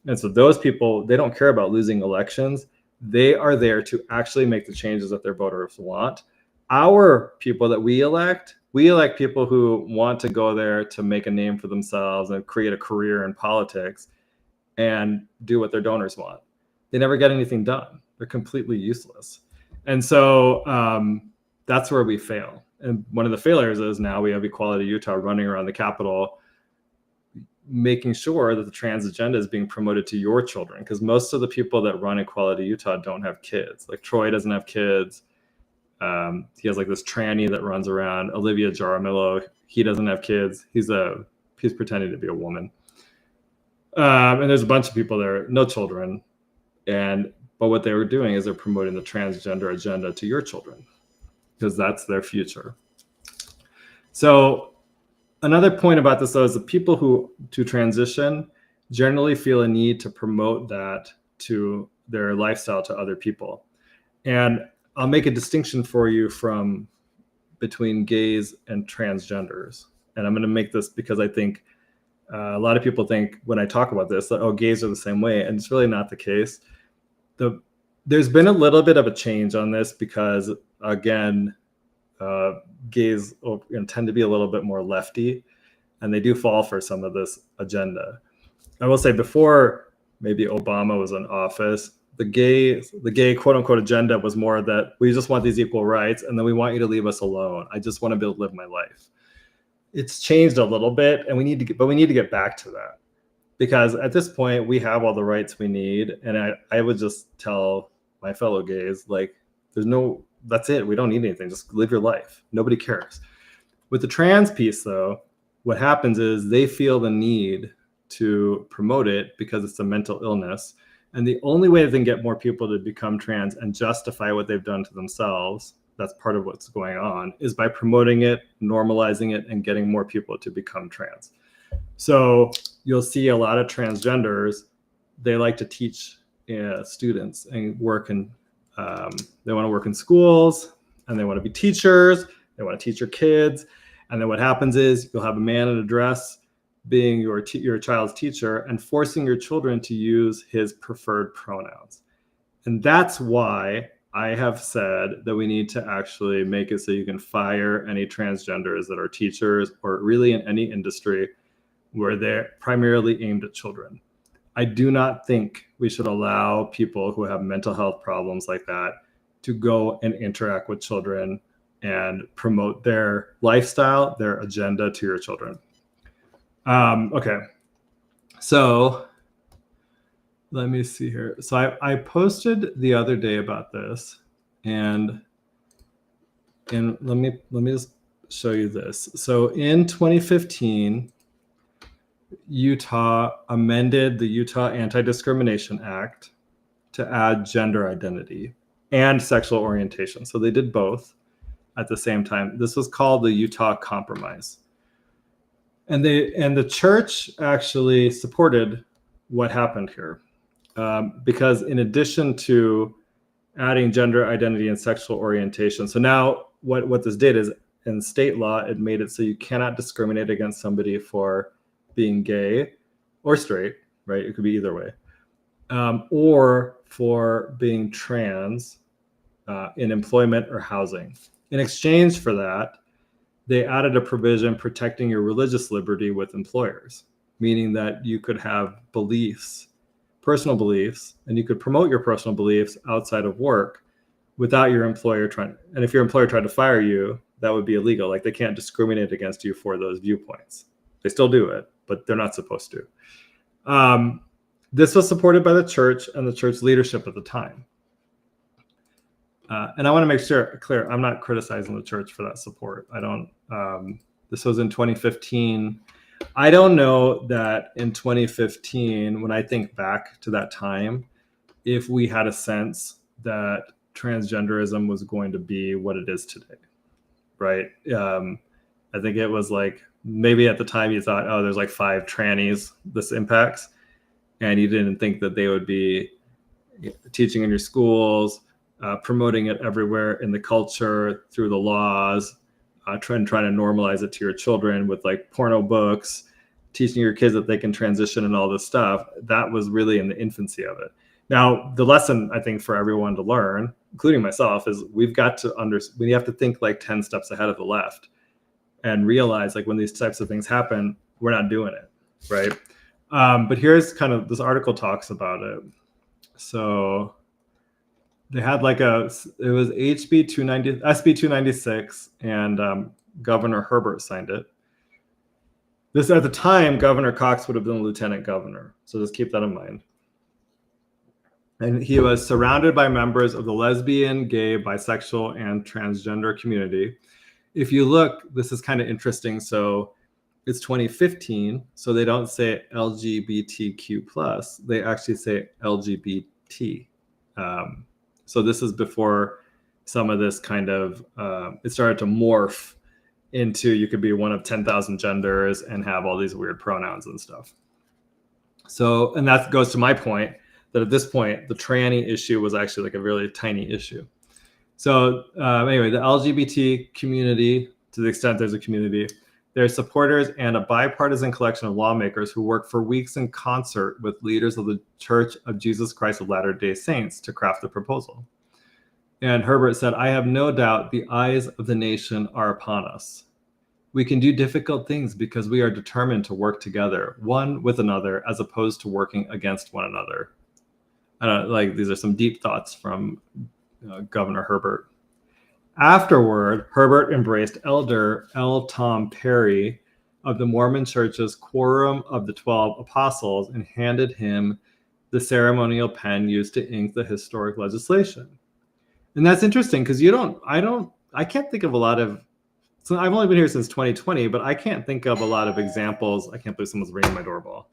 And so those people, they don't care about losing elections. They are there to actually make the changes that their voters want. Our people that we elect, We elect people who want to go there to make a name for themselves and create a career in politics and do what their donors want. They never get anything done. They're completely useless. And so that's where we fail. And one of the failures is now we have Equality Utah running around the Capitol, making sure that the trans agenda is being promoted to your children, because most of the people that run Equality Utah don't have kids. Like Troy doesn't have kids. He has like this tranny that runs around. Olivia Jaramillo, he doesn't have kids. He's pretending to be a woman. And there's a bunch of people there, no children. But what they were doing is they're promoting the transgender agenda to your children, because that's their future. So another point about this, though, is the people who to transition generally feel a need to promote that to their lifestyle to other people. And I'll make a distinction for you between gays and transgenders. And I'm going to make this because I think a lot of people think when I talk about this that, oh, gays are the same way. And it's really not the case. There's been a little bit of a change on this because, again, gays tend to be a little bit more lefty, and they do fall for some of this agenda. I will say before maybe Obama was in office, the gay quote unquote agenda was more that we just want these equal rights, and then we want you to leave us alone. I just want to be able to live my life. It's changed a little bit, and we need to get back to that, because at this point we have all the rights we need. And I would just tell my fellow gays, like, that's it. We don't need anything. Just live your life. Nobody cares. With the trans piece, though, what happens is they feel the need to promote it because it's a mental illness. And the only way they can get more people to become trans and justify what they've done to themselves, that's part of what's going on, is by promoting it, normalizing it, and getting more people to become trans. So you'll see a lot of transgenders, they like to teach students and work in, they want to work in schools, and they want to be teachers. They want to teach your kids. And then what happens is you'll have a man in a dress being your child's teacher and forcing your children to use his preferred pronouns. And that's why I have said that we need to actually make it so you can fire any transgenders that are teachers or really in any industry where they're primarily aimed at children. I do not think we should allow people who have mental health problems like that to go and interact with children and promote their lifestyle, their agenda to your children. Okay, so let me see here. So I posted the other day about this, and let me just show you this. So in 2015, Utah amended the Utah Anti-Discrimination Act to add gender identity and sexual orientation. So they did both at the same time. This was called the Utah Compromise. And the church actually supported what happened here, because in addition to adding gender identity and sexual orientation, so now what this did is in state law, it made it so you cannot discriminate against somebody for being gay or straight, right? It could be either way, or for being trans in employment or housing. In exchange for that, they added a provision protecting your religious liberty with employers, meaning that you could have beliefs, personal beliefs, and you could promote your personal beliefs outside of work without your employer trying. And if your employer tried to fire you, that would be illegal. Like, they can't discriminate against you for those viewpoints. They still do it, but they're not supposed to. This was supported by the church and the church leadership at the time. And I want to make sure clear, I'm not criticizing the church for that support. I don't, this was in 2015. I don't know that in 2015, when I think back to that time, if we had a sense that transgenderism was going to be what it is today, right? I think it was like, maybe at the time you thought, oh, there's like 5 trannies this impacts. And you didn't think that they would be teaching in your schools, promoting it everywhere in the culture through the laws, trying to normalize it to your children with like porno books, teaching your kids that they can transition and all this stuff. That was really in the infancy of it. Now, the lesson I think for everyone to learn, including myself, is we have to think like 10 steps ahead of the left. and realize like when these types of things happen, we're not doing it, right? But here's kind of, this article talks about it. So they had like it was SB 296, and Governor Herbert signed it. This, at the time, Governor Cox would have been lieutenant governor. So just keep that in mind. And he was surrounded by members of the lesbian, gay, bisexual, and transgender community. If you look, this is kind of interesting. So it's 2015. So they don't say LGBTQ+. They actually say LGBT. So this is before some of this kind of, it started to morph into, you could be one of 10,000 genders and have all these weird pronouns and stuff. So, and that goes to my point that at this point, the tranny issue was actually like a really tiny issue. So anyway, the LGBT community, to the extent there's a community, they're supporters and a bipartisan collection of lawmakers who work for weeks in concert with leaders of the Church of Jesus Christ of Latter-day Saints to craft the proposal. And Herbert said, "I have no doubt the eyes of the nation are upon us. We can do difficult things because we are determined to work together, one with another, as opposed to working against one another." I don't like, these are some deep thoughts from Governor Herbert. Afterward, Herbert embraced Elder L. Tom Perry of the Mormon Church's Quorum of the 12 Apostles and handed him the ceremonial pen used to ink the historic legislation. And that's interesting because I can't think of a lot of, so I've only been here since 2020, but I can't think of a lot of examples. I can't believe someone's ringing my doorbell.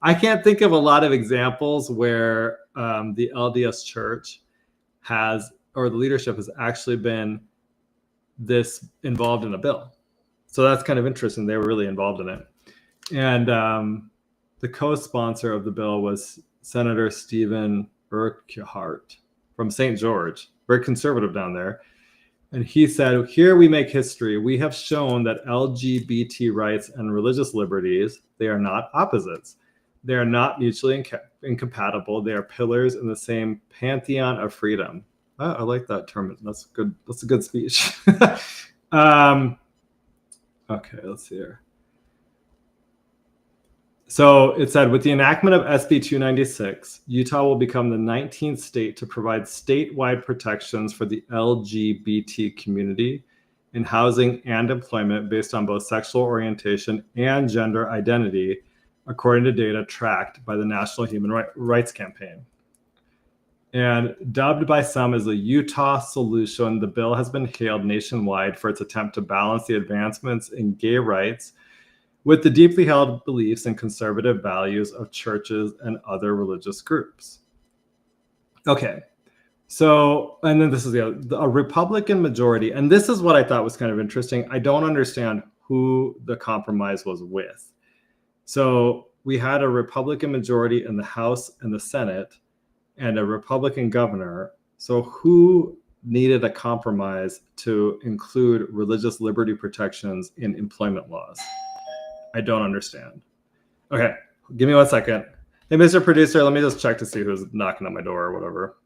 I can't think of a lot of examples where the LDS Church has, or the leadership has actually been this involved in a bill. So that's kind of interesting. They were really involved in it. And the co-sponsor of the bill was Senator Stephen Urquhart from St. George, very conservative down there. And he said, "Here we make history. We have shown that LGBT rights and religious liberties, they are not opposites. They are not mutually incompatible. They are pillars in the same pantheon of freedom." I like that term. That's good. That's a good speech. Okay, let's see here. So it said, with the enactment of SB 296, Utah will become the 19th state to provide statewide protections for the LGBT community in housing and employment based on both sexual orientation and gender identity, according to data tracked by the National Human Rights Campaign. And dubbed by some as the Utah solution, the bill has been hailed nationwide for its attempt to balance the advancements in gay rights with the deeply held beliefs and conservative values of churches and other religious groups. Okay, so, and then this is a Republican majority, and this is what I thought was kind of interesting. I don't understand who the compromise was with. So we had a Republican majority in the House and the Senate, and a Republican governor. So who needed a compromise to include religious liberty protections in employment laws? I don't understand. Okay, give me 1 second. Hey, Mr. Producer, let me just check to see who's knocking on my door or whatever.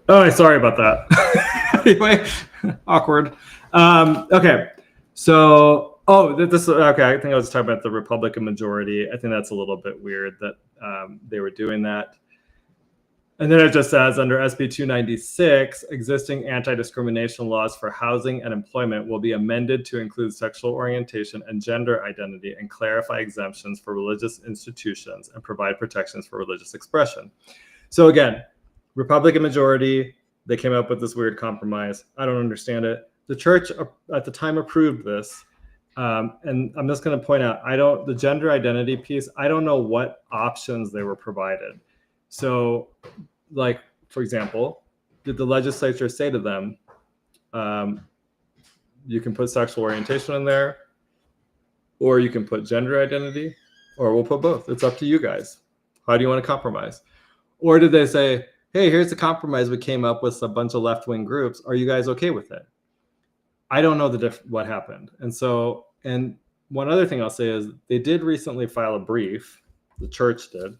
Oh, sorry about that. Anyway, awkward. Okay, so, okay, I think I was talking about the Republican majority. I think that's a little bit weird that they were doing that. And then it just says under SB 296, existing anti-discrimination laws for housing and employment will be amended to include sexual orientation and gender identity and clarify exemptions for religious institutions and provide protections for religious expression. So again, Republican majority, they came up with this weird compromise. I don't understand it. The church at the time approved this. And I'm just going to point out, the gender identity piece, I don't know what options they were provided. So, like, for example, did the legislature say to them, you can put sexual orientation in there, or you can put gender identity, or we'll put both. It's up to you guys. How do you want to compromise? Or did they say, hey, here's the compromise we came up with a bunch of left-wing groups. Are you guys okay with it? I don't know what happened. And one other thing I'll say is they did recently file a brief, the church did,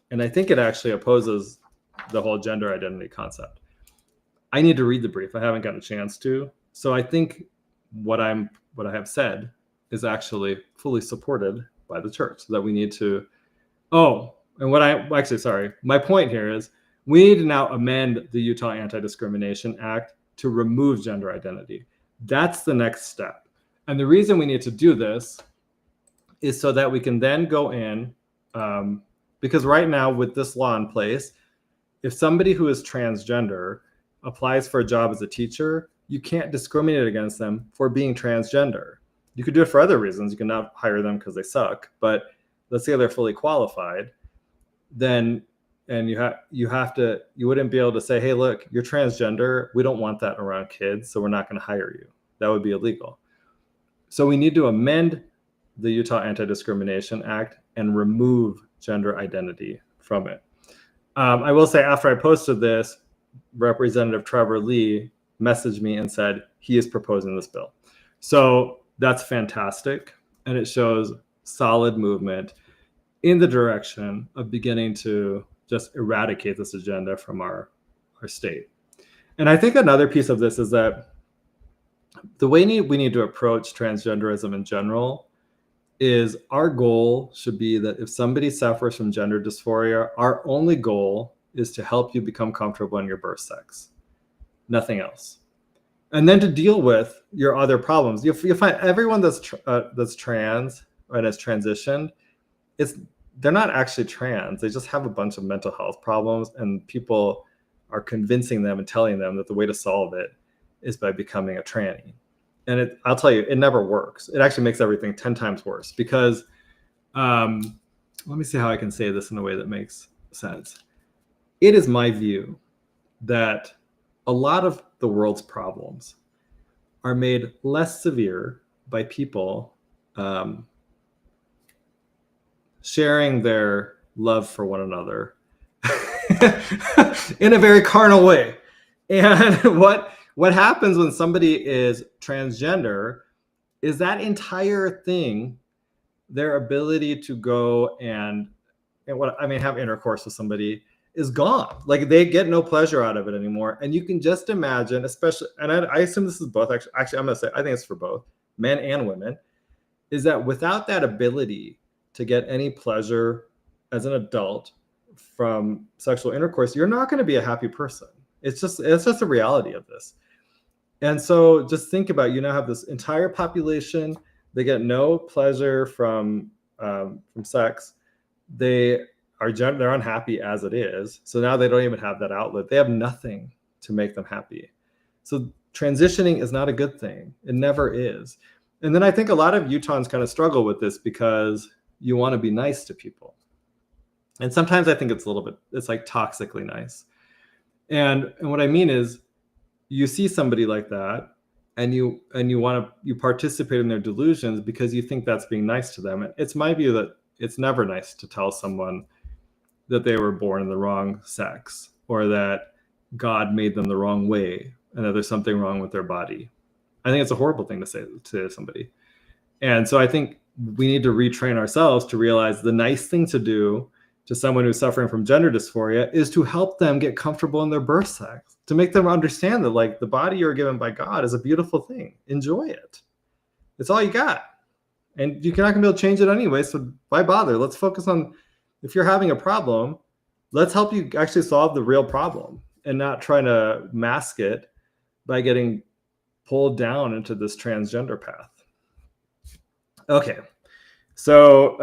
and I think it actually opposes the whole gender identity concept. I need to read the brief. I haven't gotten a chance to. So I think what I have said is actually fully supported by the church, that we need to, my point here is we need to now amend the Utah Anti-Discrimination Act to remove gender identity. That's the next step. And the reason we need to do this is so that we can then go in, because right now with this law in place, if somebody who is transgender applies for a job as a teacher, you can't discriminate against them for being transgender. You could do it for other reasons. You can not hire them because they suck, but let's say they're fully qualified, then you wouldn't be able to say, hey, look, you're transgender. We don't want that around kids, so we're not going to hire you. That would be illegal. So we need to amend the Utah Anti-Discrimination Act and remove gender identity from it. I will say, after I posted this, Representative Trevor Lee messaged me and said he is proposing this bill. So that's fantastic. And it shows solid movement in the direction of beginning to just eradicate this agenda from our state. And I think another piece of this is that the way we need to approach transgenderism in general is our goal should be that if somebody suffers from gender dysphoria, our only goal is to help you become comfortable in your birth sex, nothing else. And then to deal with your other problems. You find everyone that's trans and has transitioned, they're not actually trans. They just have a bunch of mental health problems, and people are convincing them and telling them that the way to solve it is by becoming a tranny. And I'll tell you, it never works. It actually makes everything 10 times worse because, let me see how I can say this in a way that makes sense. It is my view that a lot of the world's problems are made less severe by people sharing their love for one another in a very carnal way. And what happens when somebody is transgender is that entire thing, their ability to go and have intercourse with somebody is gone. Like, they get no pleasure out of it anymore. And you can just imagine, especially, and I assume this is both, actually I'm going to say, I think it's for both men and women, is that without that ability to get any pleasure as an adult from sexual intercourse, you're not going to be a happy person. It's just the reality of this. And so just think about, you now have this entire population, they get no pleasure from sex. They're unhappy as it is. So now they don't even have that outlet. They have nothing to make them happy. So transitioning is not a good thing. It never is. And then I think a lot of Utahns kind of struggle with this because you want to be nice to people. And sometimes I think it's like toxically nice. And what I mean is, you see somebody like that and you participate in their delusions because you think that's being nice to them. It's my view that it's never nice to tell someone that they were born in the wrong sex, or that God made them the wrong way, and that there's something wrong with their body. I think it's a horrible thing to say to somebody. And so I think we need to retrain ourselves to realize the nice thing to do to someone who's suffering from gender dysphoria is to help them get comfortable in their birth sex, to make them understand that, like, the body you're given by God is a beautiful thing. Enjoy it. It's all you got. And you're not going to be able to change it anyway, so why bother? Let's focus on, if you're having a problem, let's help you actually solve the real problem and not trying to mask it by getting pulled down into this transgender path. Okay. So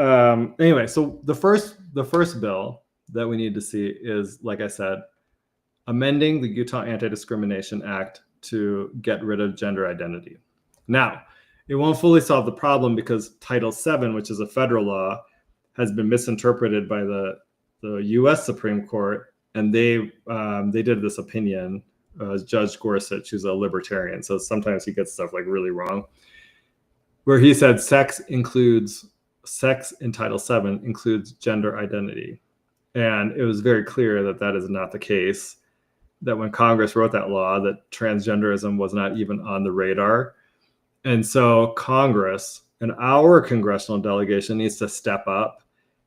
anyway, so the first bill that we need to see is, like I said, amending the Utah Anti-Discrimination Act to get rid of gender identity. Now, it won't fully solve the problem because Title VII, which is a federal law, has been misinterpreted by the U.S. Supreme Court, and they did this opinion. Judge Gorsuch, who's a libertarian, so sometimes he gets stuff like really wrong, where he said sex in Title VII includes gender identity. And it was very clear that that is not the case, that when Congress wrote that law, that transgenderism was not even on the radar. And so Congress and our congressional delegation needs to step up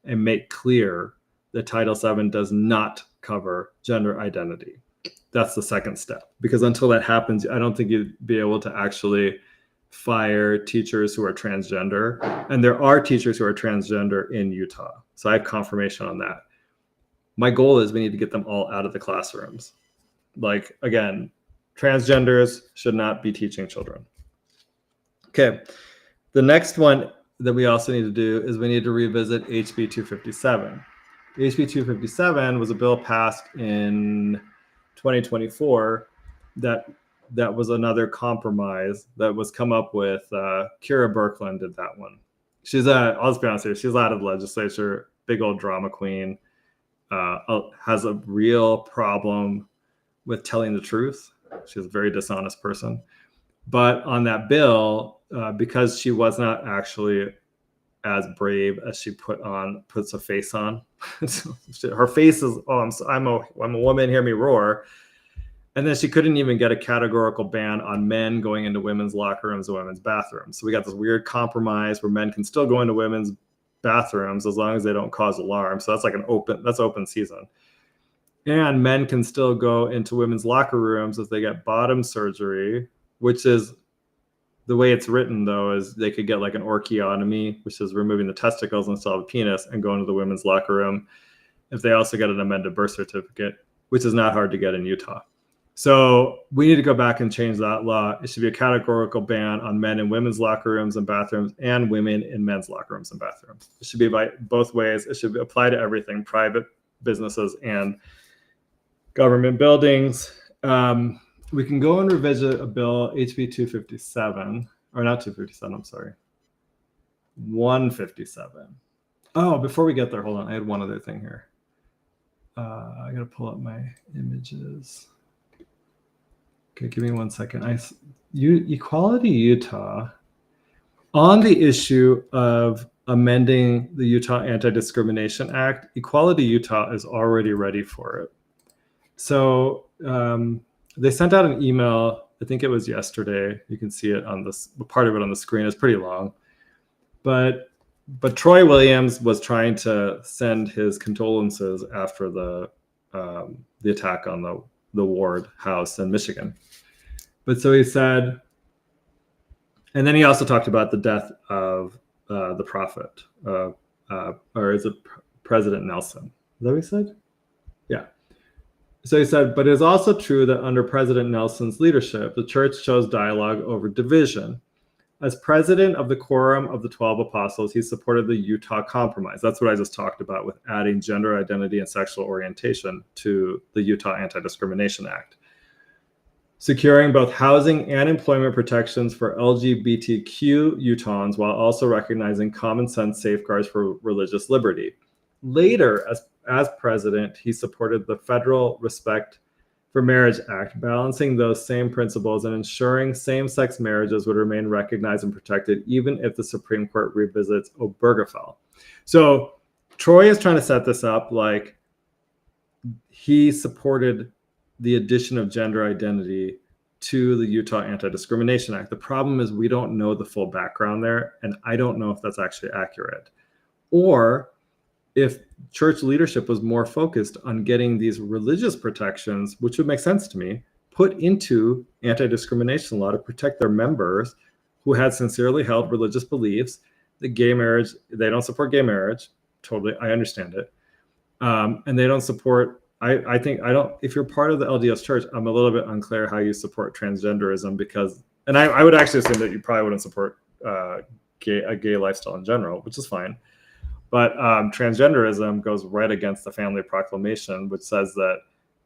and make clear that Title VII does not cover gender identity. That's the second step, because until that happens, I don't think you'd be able to actually fire teachers who are transgender. And there are teachers who are transgender in Utah. So I have confirmation on that. My goal is we need to get them all out of the classrooms. Like, again, transgenders should not be teaching children. Okay. The next one that we also need to do is we need to revisit HB 257. HB 257 was a bill passed in 2024 that was another compromise that was come up with. Kira Birkeland did that one. I'll just be honest here, she's out of the legislature, big old drama queen, has a real problem with telling the truth. She's a very dishonest person. But on that bill, because she was not actually as brave as she puts a face on. Her face is, I'm a woman, hear me roar. And then she couldn't even get a categorical ban on men going into women's locker rooms and women's bathrooms. So we got this weird compromise where men can still go into women's bathrooms as long as they don't cause alarm. So that's like that's open season. And men can still go into women's locker rooms if they get bottom surgery, which is the way it's written, though, is they could get like an orchiotomy, which is removing the testicles and still have a penis, and go into the women's locker room if they also get an amended birth certificate, which is not hard to get in Utah. So we need to go back and change that law. It should be a categorical ban on men in women's locker rooms and bathrooms and women in men's locker rooms and bathrooms. It should be by both ways. It should apply to everything, private businesses and government buildings. We can go and revisit a bill, HB 257, or not 257, I'm sorry, 157. Oh, before we get there, hold on. I had one other thing here. I got to pull up my images. Okay, give me 1 second. Equality Utah, on the issue of amending the Utah Anti-Discrimination Act, Equality Utah is already ready for it. So they sent out an email, I think it was yesterday. You can see it on this, part of it on the screen. It's pretty long. But Troy Williams was trying to send his condolences after the attack on the Ward house in Michigan. But so he said, and then he also talked about the death of the prophet, or is it President Nelson? Is that what he said? Yeah. So he said, but it is also true that under President Nelson's leadership, the church chose dialogue over division. As president of the Quorum of the 12 Apostles, he supported the Utah Compromise. That's what I just talked about with adding gender identity and sexual orientation to the Utah Anti-Discrimination Act, securing both housing and employment protections for LGBTQ Utahns while also recognizing common sense safeguards for religious liberty. Later, as president, he supported the Federal Respect for Marriage Act, balancing those same principles and ensuring same-sex marriages would remain recognized and protected even if the Supreme Court revisits Obergefell. So Troy is trying to set this up like he supported the addition of gender identity to the Utah Anti-Discrimination Act. The problem is we don't know the full background there, and I don't know if that's actually accurate. Or if church leadership was more focused on getting these religious protections, which would make sense to me, put into anti-discrimination law to protect their members who had sincerely held religious beliefs, that gay marriage, they don't support gay marriage, totally, I understand it, And they don't support. I think I don't. If you're part of the LDS Church, I'm a little bit unclear how you support transgenderism because, and I would actually assume that you probably wouldn't support a gay lifestyle in general, which is fine. But transgenderism goes right against the Family Proclamation, which says that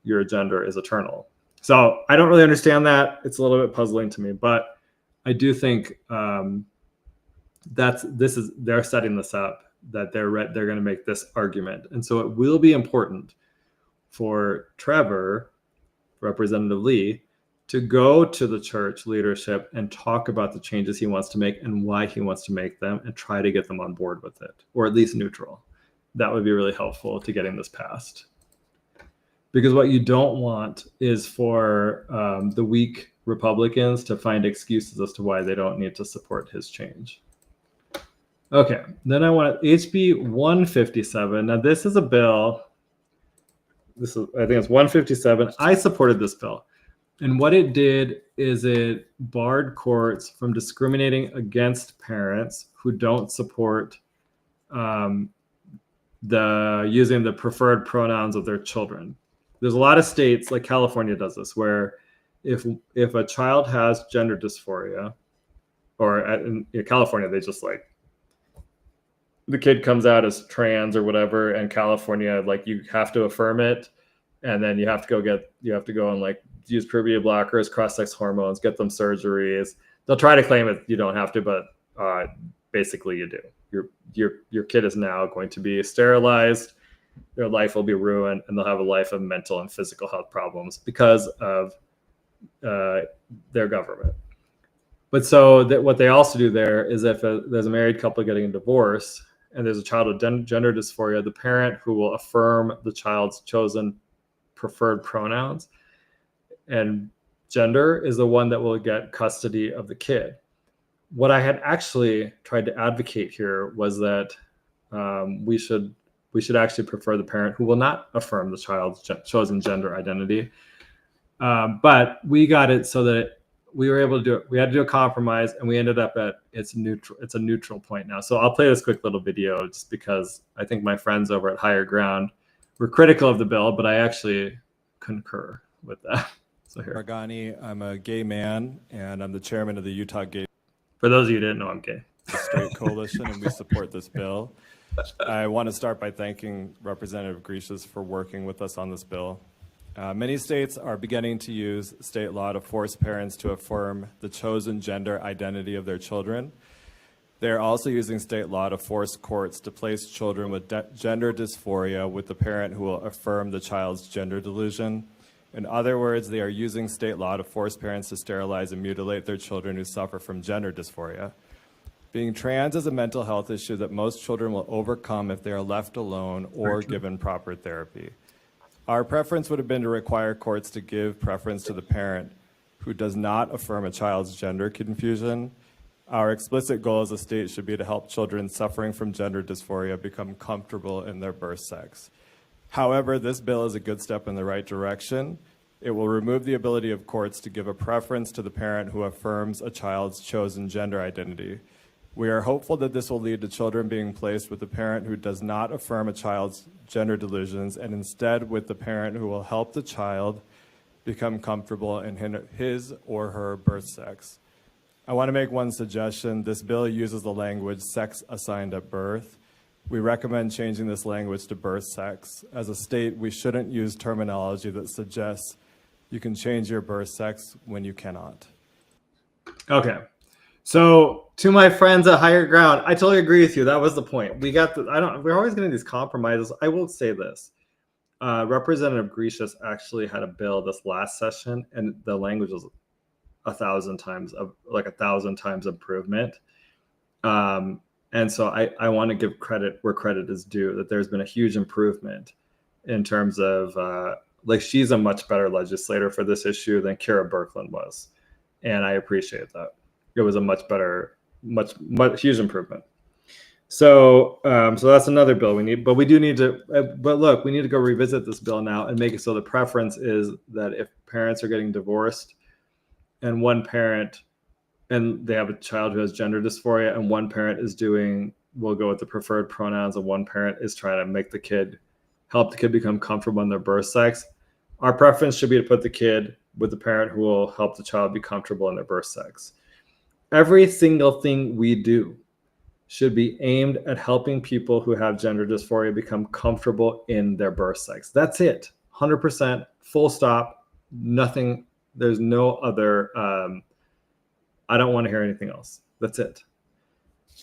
your gender is eternal. So I don't really understand that. It's a little bit puzzling to me, but I do think they're setting this up that they're going to make this argument, and so it will be important for Trevor, Representative Lee, to go to the church leadership and talk about the changes he wants to make and why he wants to make them, and try to get them on board with it, or at least neutral. That would be really helpful to getting this passed. Because what you don't want is for the weak Republicans to find excuses as to why they don't need to support his change. Okay, then I want HB 157. Now this is a bill. I think it's 157. I supported this bill. And what it did is it barred courts from discriminating against parents who don't support using the preferred pronouns of their children. There's a lot of states, like California does this, where if a child has gender dysphoria, or in California, they just like, the kid comes out as trans or whatever, and California, like, you have to affirm it, and then you have to go and like use puberty blockers, cross-sex hormones, get them surgeries. They'll try to claim it you don't have to, but basically you do. Your kid is now going to be sterilized. Their life will be ruined, and they'll have a life of mental and physical health problems because of their government. But so that what they also do there is if there's a married couple getting a divorce and there's a child with gender dysphoria, the parent who will affirm the child's chosen preferred pronouns and gender is the one that will get custody of the kid. What I had actually tried to advocate here was that we should actually prefer the parent who will not affirm the child's chosen gender identity. But we got it so that we were able to do it. We had to do a compromise, and we ended up at it's neutral. It's a neutral point now. So I'll play this quick little video just because I think my friends over at Higher Ground were critical of the bill, but I actually concur with that. So here. Maragani, I'm a gay man, and I'm the chairman of the Utah Gay For those of you who didn't know, I'm gay. Straight Coalition, and we support this bill. I want to start by thanking Representative Grishas for working with us on this bill. Many states are beginning to use state law to force parents to affirm the chosen gender identity of their children. They're also using state law to force courts to place children with gender dysphoria with the parent who will affirm the child's gender delusion. In other words, they are using state law to force parents to sterilize and mutilate their children who suffer from gender dysphoria. Being trans is a mental health issue that most children will overcome if they are left alone or given proper therapy. Our preference would have been to require courts to give preference to the parent who does not affirm a child's gender confusion. Our explicit goal as a state should be to help children suffering from gender dysphoria become comfortable in their birth sex. However, this bill is a good step in the right direction. It will remove the ability of courts to give a preference to the parent who affirms a child's chosen gender identity. We are hopeful that this will lead to children being placed with a parent who does not affirm a child's gender delusions, and instead with the parent who will help the child become comfortable in his or her birth sex. I want to make one suggestion. This bill uses the language sex assigned at birth. We recommend changing this language to birth sex. As a state, we shouldn't use terminology that suggests you can change your birth sex when you cannot. Okay. So to my friends at Higher Ground, I totally agree with you. That was the point. We're always getting these compromises. I will say this. Representative Grishas actually had a bill this last session, and the language was 1,000 times improvement. And so I want to give credit where credit is due, that there's been a huge improvement in terms of she's a much better legislator for this issue than Kara Birkeland was. And I appreciate that. It was a much better, much huge improvement. So that's another bill we need, but we do need to, we need to go revisit this bill now and make it so the preference is that if parents are getting divorced and one parent, and they have a child who has gender dysphoria, and one parent will go with the preferred pronouns, and one parent is trying to make the kid help the kid become comfortable in their birth sex, our preference should be to put the kid with the parent who will help the child be comfortable in their birth sex. Every single thing we do should be aimed at helping people who have gender dysphoria become comfortable in their birth sex. That's it. 100%, full stop, nothing. There's no other, I don't want to hear anything else. That's it.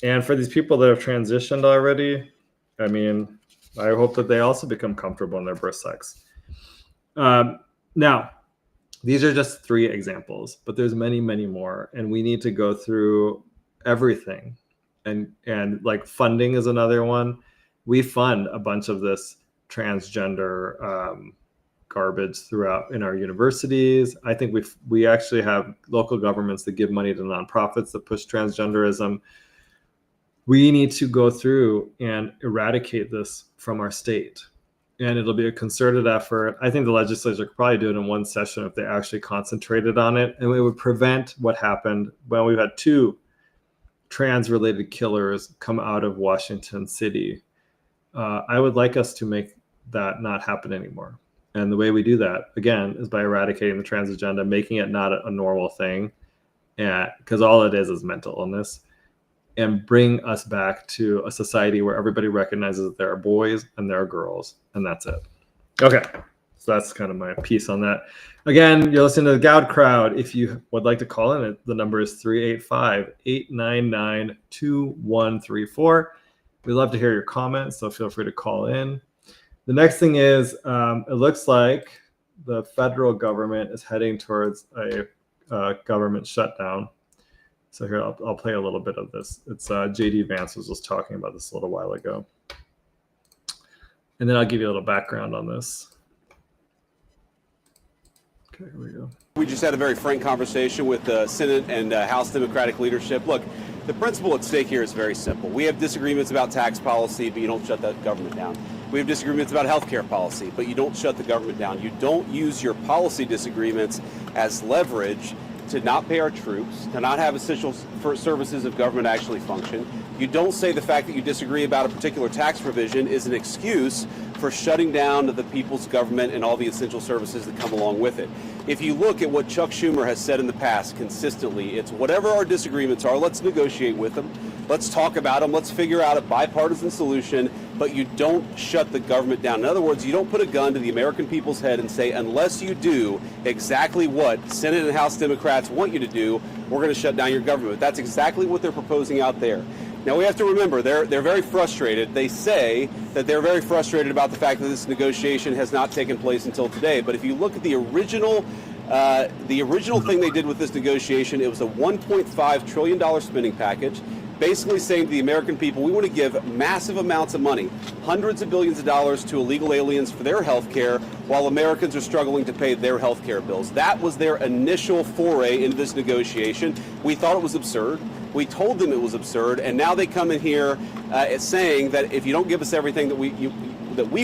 And for these people that have transitioned already, I mean, I hope that they also become comfortable in their birth sex. Now, these are just 3 examples, but there's many, many more. And we need to go through everything. And like funding is another one. We fund a bunch of this transgender garbage throughout in our universities. I think we actually have local governments that give money to nonprofits that push transgenderism. We need to go through and eradicate this from our state. And it'll be a concerted effort. I think the legislature could probably do it in one session if they actually concentrated on it. And it would prevent what happened when we've had 2 trans-related killers come out of Washington City. I would like us to make that not happen anymore. And the way we do that, again, is by eradicating the trans agenda, making it not a normal thing, because all it is mental illness, and bring us back to a society where everybody recognizes that there are boys and there are girls, and that's it. Okay, so that's kind of my piece on that. Again, you're listening to the Goud Crowd. If you would like to call in, the number is 385-899-2134. We'd love to hear your comments, so feel free to call in. The next thing is, it looks like the federal government is heading towards a government shutdown. So here, I'll play a little bit of this. It's J.D. Vance was just talking about this a little while ago. And then I'll give you a little background on this. Okay, here we go. We just had a very frank conversation with the Senate and House Democratic leadership. Look, the principle at stake here is very simple. We have disagreements about tax policy, but you don't shut that government down. We have disagreements about health care policy, but you don't shut the government down. You don't use your policy disagreements as leverage to not pay our troops, to not have essential services of government actually function. You don't say the fact that you disagree about a particular tax provision is an excuse for shutting down the people's government and all the essential services that come along with it. If you look at what Chuck Schumer has said in the past consistently, it's whatever our disagreements are, let's negotiate with them. Let's talk about them. Let's figure out a bipartisan solution, but you don't shut the government down. In other words, you don't put a gun to the American people's head and say, unless you do exactly what Senate and House Democrats want you to do, we're going to shut down your government. That's exactly what they're proposing out there. Now, we have to remember, they're very frustrated. They say that they're very frustrated about the fact that this negotiation has not taken place until today. But if you look at the original thing they did with this negotiation, it was a $1.5 trillion spending package, basically saying to the American people, we want to give massive amounts of money, hundreds of billions of dollars to illegal aliens for their health care, while Americans are struggling to pay their health care bills. That was their initial foray into this negotiation. We thought it was absurd. We told them it was absurd, and now they come in here saying that if you don't give us everything that we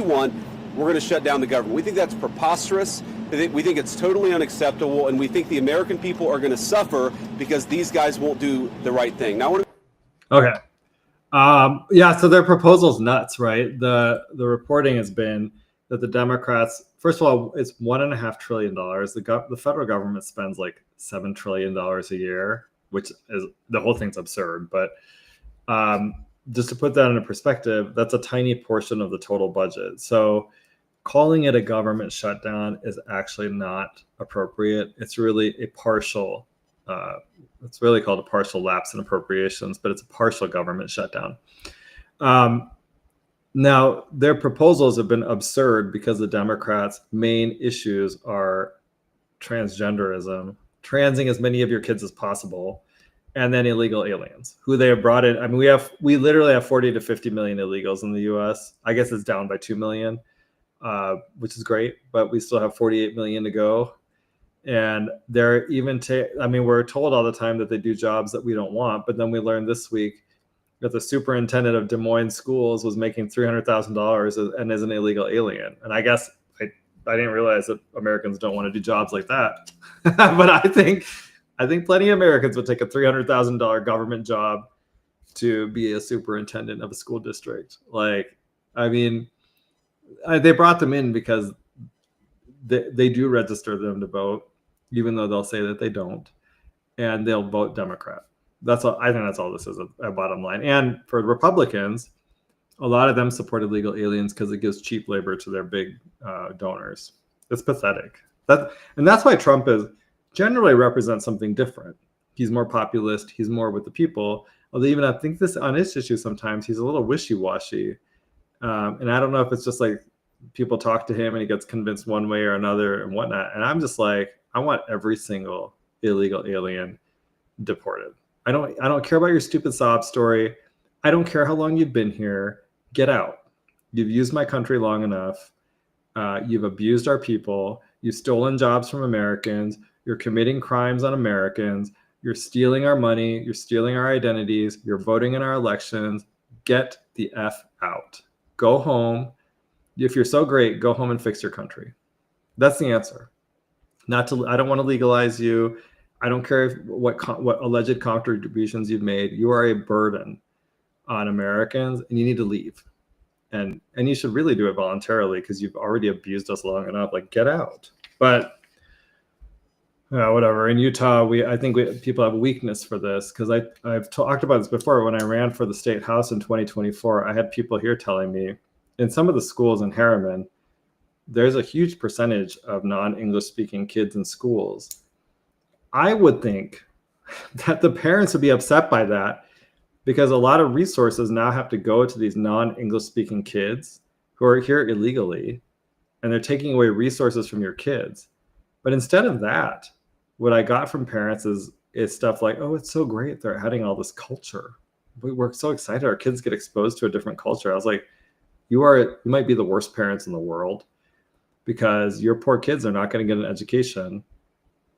want, we're going to shut down the government. We think that's preposterous. We think it's totally unacceptable, and we think the American people are going to suffer because these guys won't do the right thing. Now, okay. Yeah, so their proposal's nuts, right? The reporting has been that the Democrats, first of all, it's $1.5 trillion. The federal government spends like $7 trillion a year, which is, the whole thing's absurd. But just to put that into perspective, that's a tiny portion of the total budget. So calling it a government shutdown is actually not appropriate. It's really a partial, it's really called a partial lapse in appropriations, but it's a partial government shutdown. Now, their proposals have been absurd because the Democrats' main issues are transgenderism, transing as many of your kids as possible, and then illegal aliens who they have brought in. I mean, we literally have 40 to 50 million illegals in the U.S. I guess it's down by 2 million, which is great, but we still have 48 million to go. And they're even, we're told all the time that they do jobs that we don't want, but then we learned this week that the superintendent of Des Moines schools was making $300,000 and is an illegal alien. And I guess I didn't realize that Americans don't want to do jobs like that. But I think plenty of Americans would take a $300,000 government job to be a superintendent of a school district. Like, I mean, they brought them in because they do register them to vote, even though they'll say that they don't, and they'll vote Democrat. That's all. I think that's all this is a bottom line. And for Republicans, a lot of them support illegal aliens because it gives cheap labor to their big donors. It's pathetic. And that's why Trump is generally represents something different. He's more populist. He's more with the people. Although even I think this on this issue sometimes he's a little wishy-washy. And I don't know if it's just like people talk to him and he gets convinced one way or another and whatnot. And I'm just like, I want every single illegal alien deported. I don't care about your stupid sob story. I don't care how long you've been here. Get out. You've used my country long enough. You've abused our people. You've stolen jobs from Americans. You're committing crimes on Americans. You're stealing our money. You're stealing our identities. You're voting in our elections. Get the F out. Go home. If you're so great, go home and fix your country. That's the answer. I don't want to legalize you. I don't care what alleged contributions you've made. You are a burden on Americans, and you need to leave. And you should really do it voluntarily because you've already abused us long enough. Like, get out. But whatever. In Utah, I think people have a weakness for this because I've talked about this before. When I ran for the state house in 2024, I had people here telling me in some of the schools in Harriman, there's a huge percentage of non-English speaking kids in schools. I would think that the parents would be upset by that because a lot of resources now have to go to these non-English speaking kids who are here illegally, and they're taking away resources from your kids. But instead of that, what I got from parents is stuff like, oh, it's so great they're adding all this culture. We're so excited our kids get exposed to a different culture. I was like, you might be the worst parents in the world because your poor kids are not going to get an education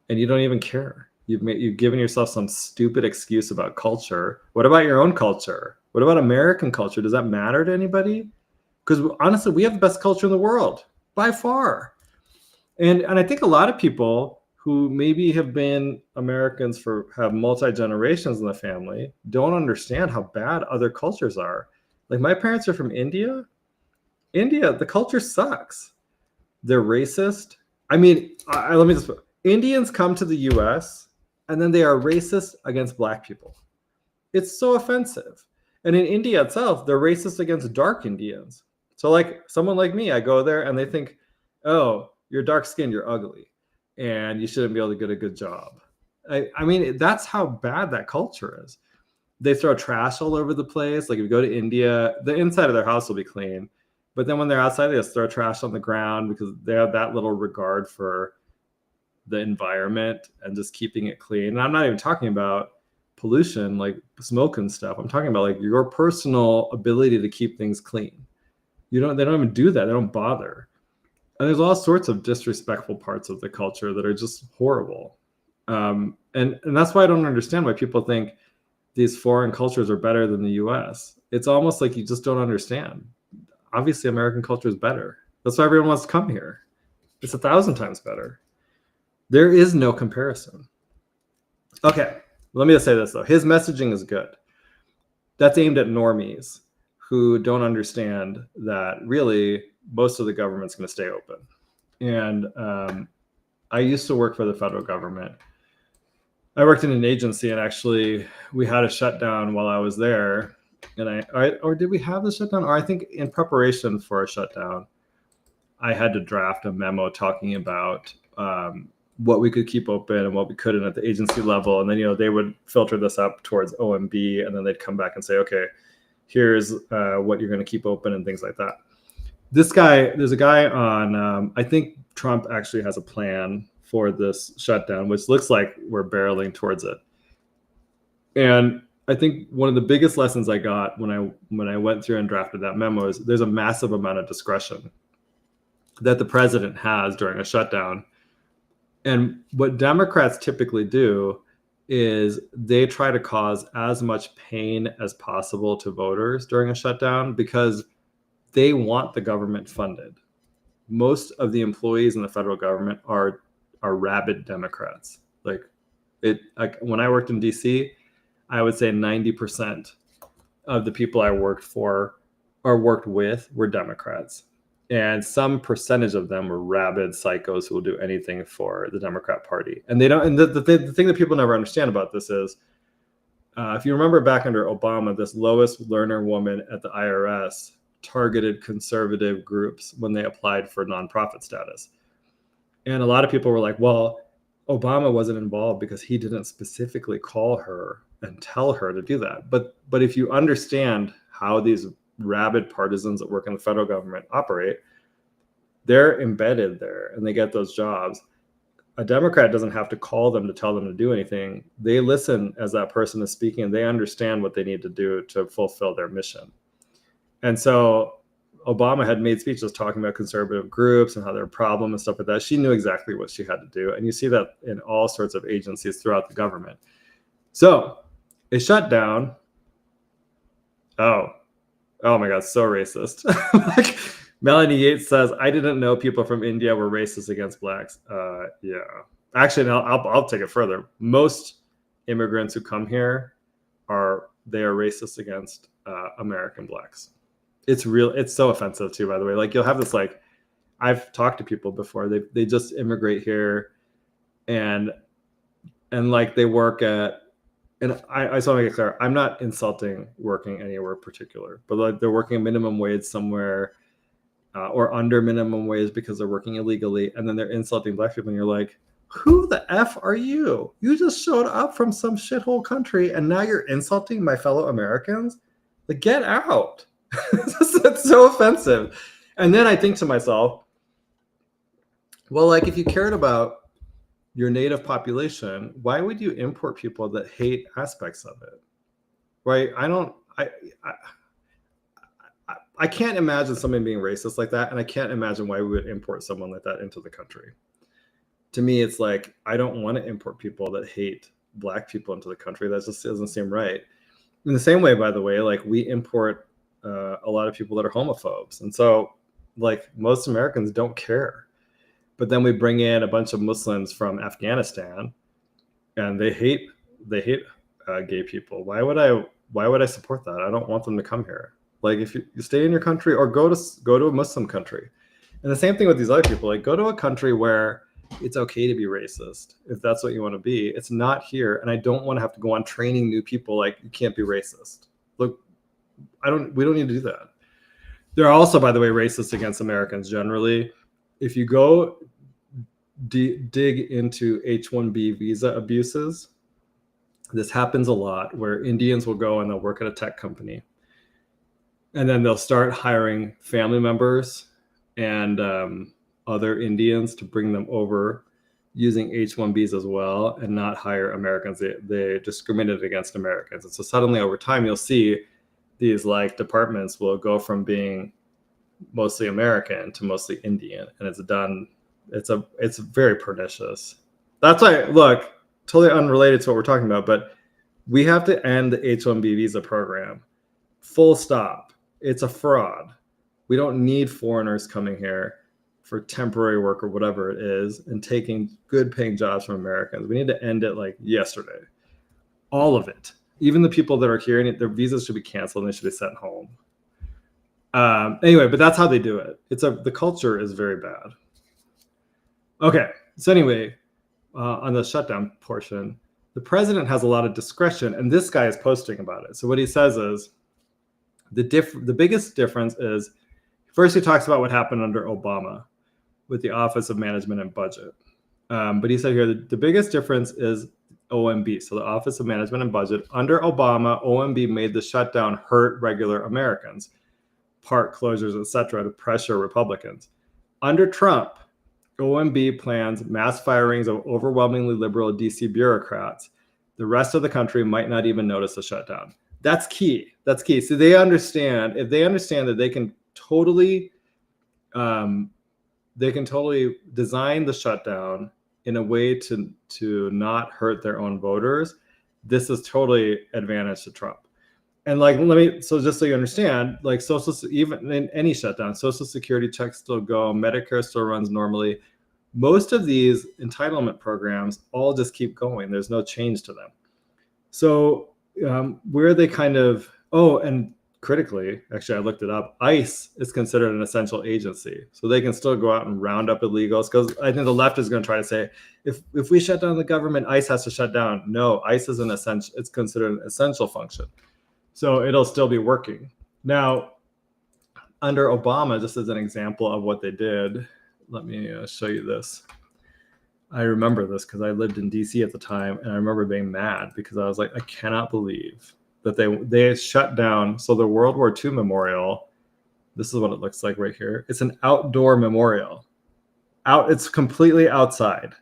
and you don't even care. You've given yourself some stupid excuse about culture. What about your own culture? What about American culture? Does that matter to anybody? Because honestly, we have the best culture in the world by far. And I think a lot of people who maybe have been Americans have multi-generations in the family don't understand how bad other cultures are. Like my parents are from India. India, the culture sucks. They're racist. I mean, let me just put, Indians come to the US and then they are racist against Black people. It's so offensive. And in India itself, they're racist against dark Indians. So like someone like me, I go there and they think, oh, you're dark skinned, you're ugly, and you shouldn't be able to get a good job. I mean, that's how bad that culture is. They throw trash all over the place. Like if you go to India, the inside of their house will be clean. But then when they're outside, they just throw trash on the ground because they have that little regard for the environment and just keeping it clean. And I'm not even talking about pollution, like smoke and stuff. I'm talking about like your personal ability to keep things clean. They don't even do that. They don't bother. And there's all sorts of disrespectful parts of the culture that are just horrible. And that's why I don't understand why people think these foreign cultures are better than the US. It's almost like you just don't understand. Obviously, American culture is better. That's why everyone wants to come here. It's 1,000 times better. There is no comparison. Okay, let me just say this though. His messaging is good. That's aimed at normies who don't understand that really most of the government's going to stay open. And I used to work for the federal government. I worked in an agency, and actually we had a shutdown while I was there. And or did we have the shutdown? Or I think in preparation for a shutdown, I had to draft a memo talking about what we could keep open and what we couldn't at the agency level. And then, they would filter this up towards OMB, and then they'd come back and say, okay, here's what you're going to keep open and things like that. There's a guy on, I think Trump actually has a plan for this shutdown, which looks like we're barreling towards it. And I think one of the biggest lessons I got when I went through and drafted that memo is there's a massive amount of discretion that the president has during a shutdown. And what Democrats typically do is they try to cause as much pain as possible to voters during a shutdown because they want the government funded. Most of the employees in the federal government are rabid Democrats. Like when I worked in DC, I would say 90% of the people I worked for or worked with were Democrats. And some percentage of them were rabid psychos who will do anything for the Democrat Party. And they don't. And the thing that people never understand about this is, if you remember back under Obama, this Lois Lerner woman at the IRS targeted conservative groups when they applied for nonprofit status. And a lot of people were like, well, Obama wasn't involved because he didn't specifically call her and tell her to do that. But if you understand how these rabid partisans that work in the federal government operate, they're embedded there and they get those jobs. A Democrat doesn't have to call them to tell them to do anything. They listen as that person is speaking and they understand what they need to do to fulfill their mission. And so Obama had made speeches talking about conservative groups and how they're a problem and stuff like that. She knew exactly what she had to do. And you see that in all sorts of agencies throughout the government. So a shutdown. Oh my God, so racist. Like, Melanie Yates says, I didn't know people from India were racist against blacks. Yeah. Actually, no, I'll take it further. Most immigrants who come here are racist against American blacks. It's so offensive too, by the way. Like, you'll have this, like, I've talked to people before, they just immigrate here and like they work at, and I just want to make it clear, I'm not insulting working anywhere particular, but like they're working minimum wage somewhere or under minimum wage because they're working illegally, and then they're insulting black people, and you're like, who the F are you? You just showed up from some shithole country, and now you're insulting my fellow Americans? Like, get out. That's so offensive. And then I think to myself, well, like, if you cared about your native population, why would you import people that hate aspects of it? Right? I can't imagine somebody being racist like that, and I can't imagine why we would import someone like that into the country. To me, it's like, I don't want to import people that hate black people into the country. That just doesn't seem right. In the same way, by the way, like, we import a lot of people that are homophobes, and so, like, most Americans don't care. But then we bring in a bunch of Muslims from Afghanistan, and they hate gay people. Why would I support that? I don't want them to come here. Like, if you stay in your country or go to a Muslim country. And the same thing with these other people. Like, go to a country where it's okay to be racist if that's what you want to be. It's not here, and I don't want to have to go on training new people like, you can't be racist. Look, we don't need to do that. They're also, by the way, racist against Americans generally. If you go dig into H-1B visa abuses, this happens a lot, where Indians will go and they'll work at a tech company, and then they'll start hiring family members and other Indians to bring them over using H-1Bs as well, and not hire Americans. They discriminate against Americans. And so suddenly over time, you'll see these, like, departments will go from being mostly American to mostly Indian, and it's very pernicious. That's why, look, totally unrelated to what we're talking about, but we have to end the H-1B visa program. Full stop. It's a fraud. We don't need foreigners coming here for temporary work or whatever it is and taking good paying jobs from Americans. We need to end it like yesterday. All of it. Even the people that are here, and their visas should be canceled and they should be sent home. Anyway, but that's how they do it. The culture is very bad. Okay, so anyway, on the shutdown portion, the president has a lot of discretion, and this guy is posting about it. So what he says is, the biggest difference is, first he talks about what happened under Obama with the Office of Management and Budget. But he said here, the biggest difference is OMB, so the Office of Management and Budget. Under Obama, OMB made the shutdown hurt regular Americans, park closures, etc., to pressure Republicans. Under Trump, OMB plans mass firings of overwhelmingly liberal DC bureaucrats. The rest of the country might not even notice the shutdown. That's key. That's key. So if they understand that they can totally design the shutdown in a way to not hurt their own voters, this is totally advantage to Trump. And like, so just so you understand, like, even in any shutdown, Social Security checks still go, Medicare still runs normally. Most of these entitlement programs all just keep going. There's no change to them. So where they kind of, and critically, actually, I looked it up. ICE is considered an essential agency, so they can still go out and round up illegals. Because I think the left is going to try to say, if we shut down the government, ICE has to shut down. No, ICE is an essential. It's considered an essential function, so it'll still be working. Now, under Obama, just as an example of what they did, let me show you this. I remember this because I lived in DC at the time, and I remember being mad because I was like, I cannot believe that they shut down. So the World War II memorial, this is what it looks like right here. It's an outdoor memorial. It's completely outside.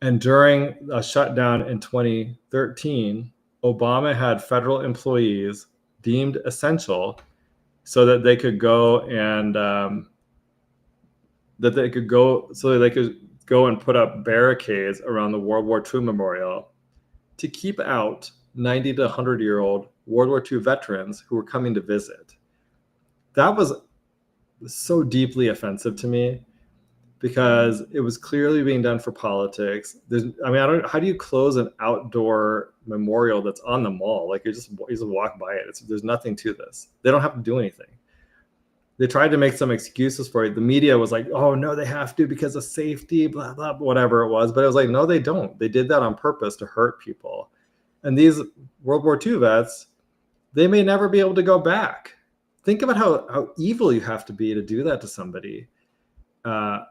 And during a shutdown in 2013, Obama had federal employees deemed essential so that they could go and go and put up barricades around the World War II memorial to keep out 90 to 100-year-old World War II veterans who were coming to visit. That was so deeply offensive to me because it was clearly being done for politics. How do you close an outdoor memorial that's on the mall? Like you just walk by it. There's nothing to this. They don't have to do anything. They tried to make some excuses for it. The media was like, oh, no, they have to because of safety, blah, blah, whatever it was. But it was like, no, they don't. They did that on purpose to hurt people. And these World War II vets, they may never be able to go back. Think about how evil you have to be to do that to somebody. By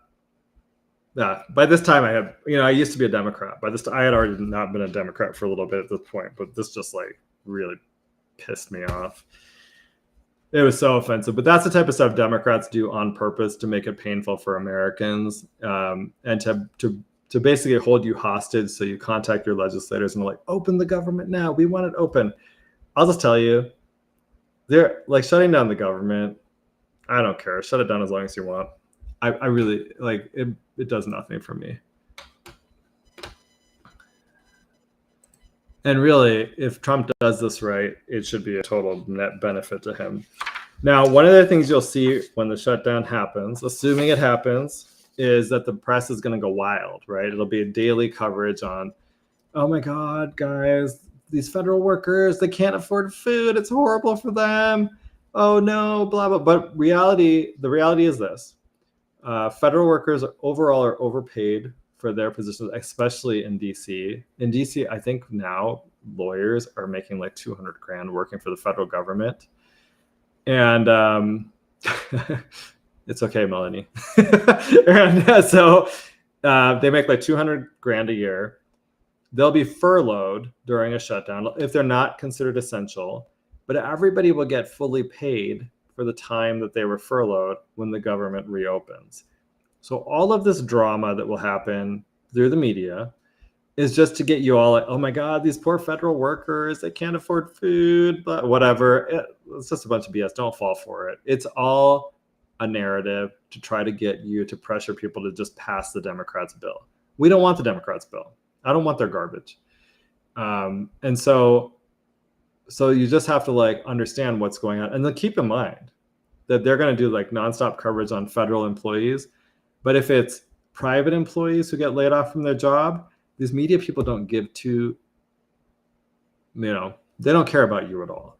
this time I used to be a Democrat. By this time, I had already not been a Democrat for a little bit at this point, but this just like really pissed me off. It was so offensive, but that's the type of stuff Democrats do on purpose to make it painful for Americans, and to basically hold you hostage. So you contact your legislators and they're like, open the government now. We want it open. I'll just tell you, they're like shutting down the government. I don't care. Shut it down as long as you want. I really like it. It does nothing for me. And really, if Trump does this right, it should be a total net benefit to him. Now, one of the things you'll see when the shutdown happens, assuming it happens, is that the press is going to go wild, right? It'll be a daily coverage on, oh my God, guys, these federal workers, they can't afford food. It's horrible for them. Oh no, blah, blah. But the reality is this. Federal workers overall are overpaid for their positions, especially in DC. In DC, I think now lawyers are making like $200,000 working for the federal government. And it's okay, Melanie. And so they make like $200,000 a year. They'll be furloughed during a shutdown if they're not considered essential, but everybody will get fully paid for the time that they were furloughed when the government reopens. So all of this drama that will happen through the media is just to get you all like, oh my God, these poor federal workers, they can't afford food, but whatever. It's just a bunch of BS. Don't fall for it. It's all a narrative to try to get you to pressure people to just pass the Democrats' bill. We don't want the Democrats' bill. I don't want their garbage. And so you just have to like understand what's going on. And then keep in mind that they're going to do like nonstop coverage on federal employees. But if it's private employees who get laid off from their job, these media people don't give to, they don't care about you at all.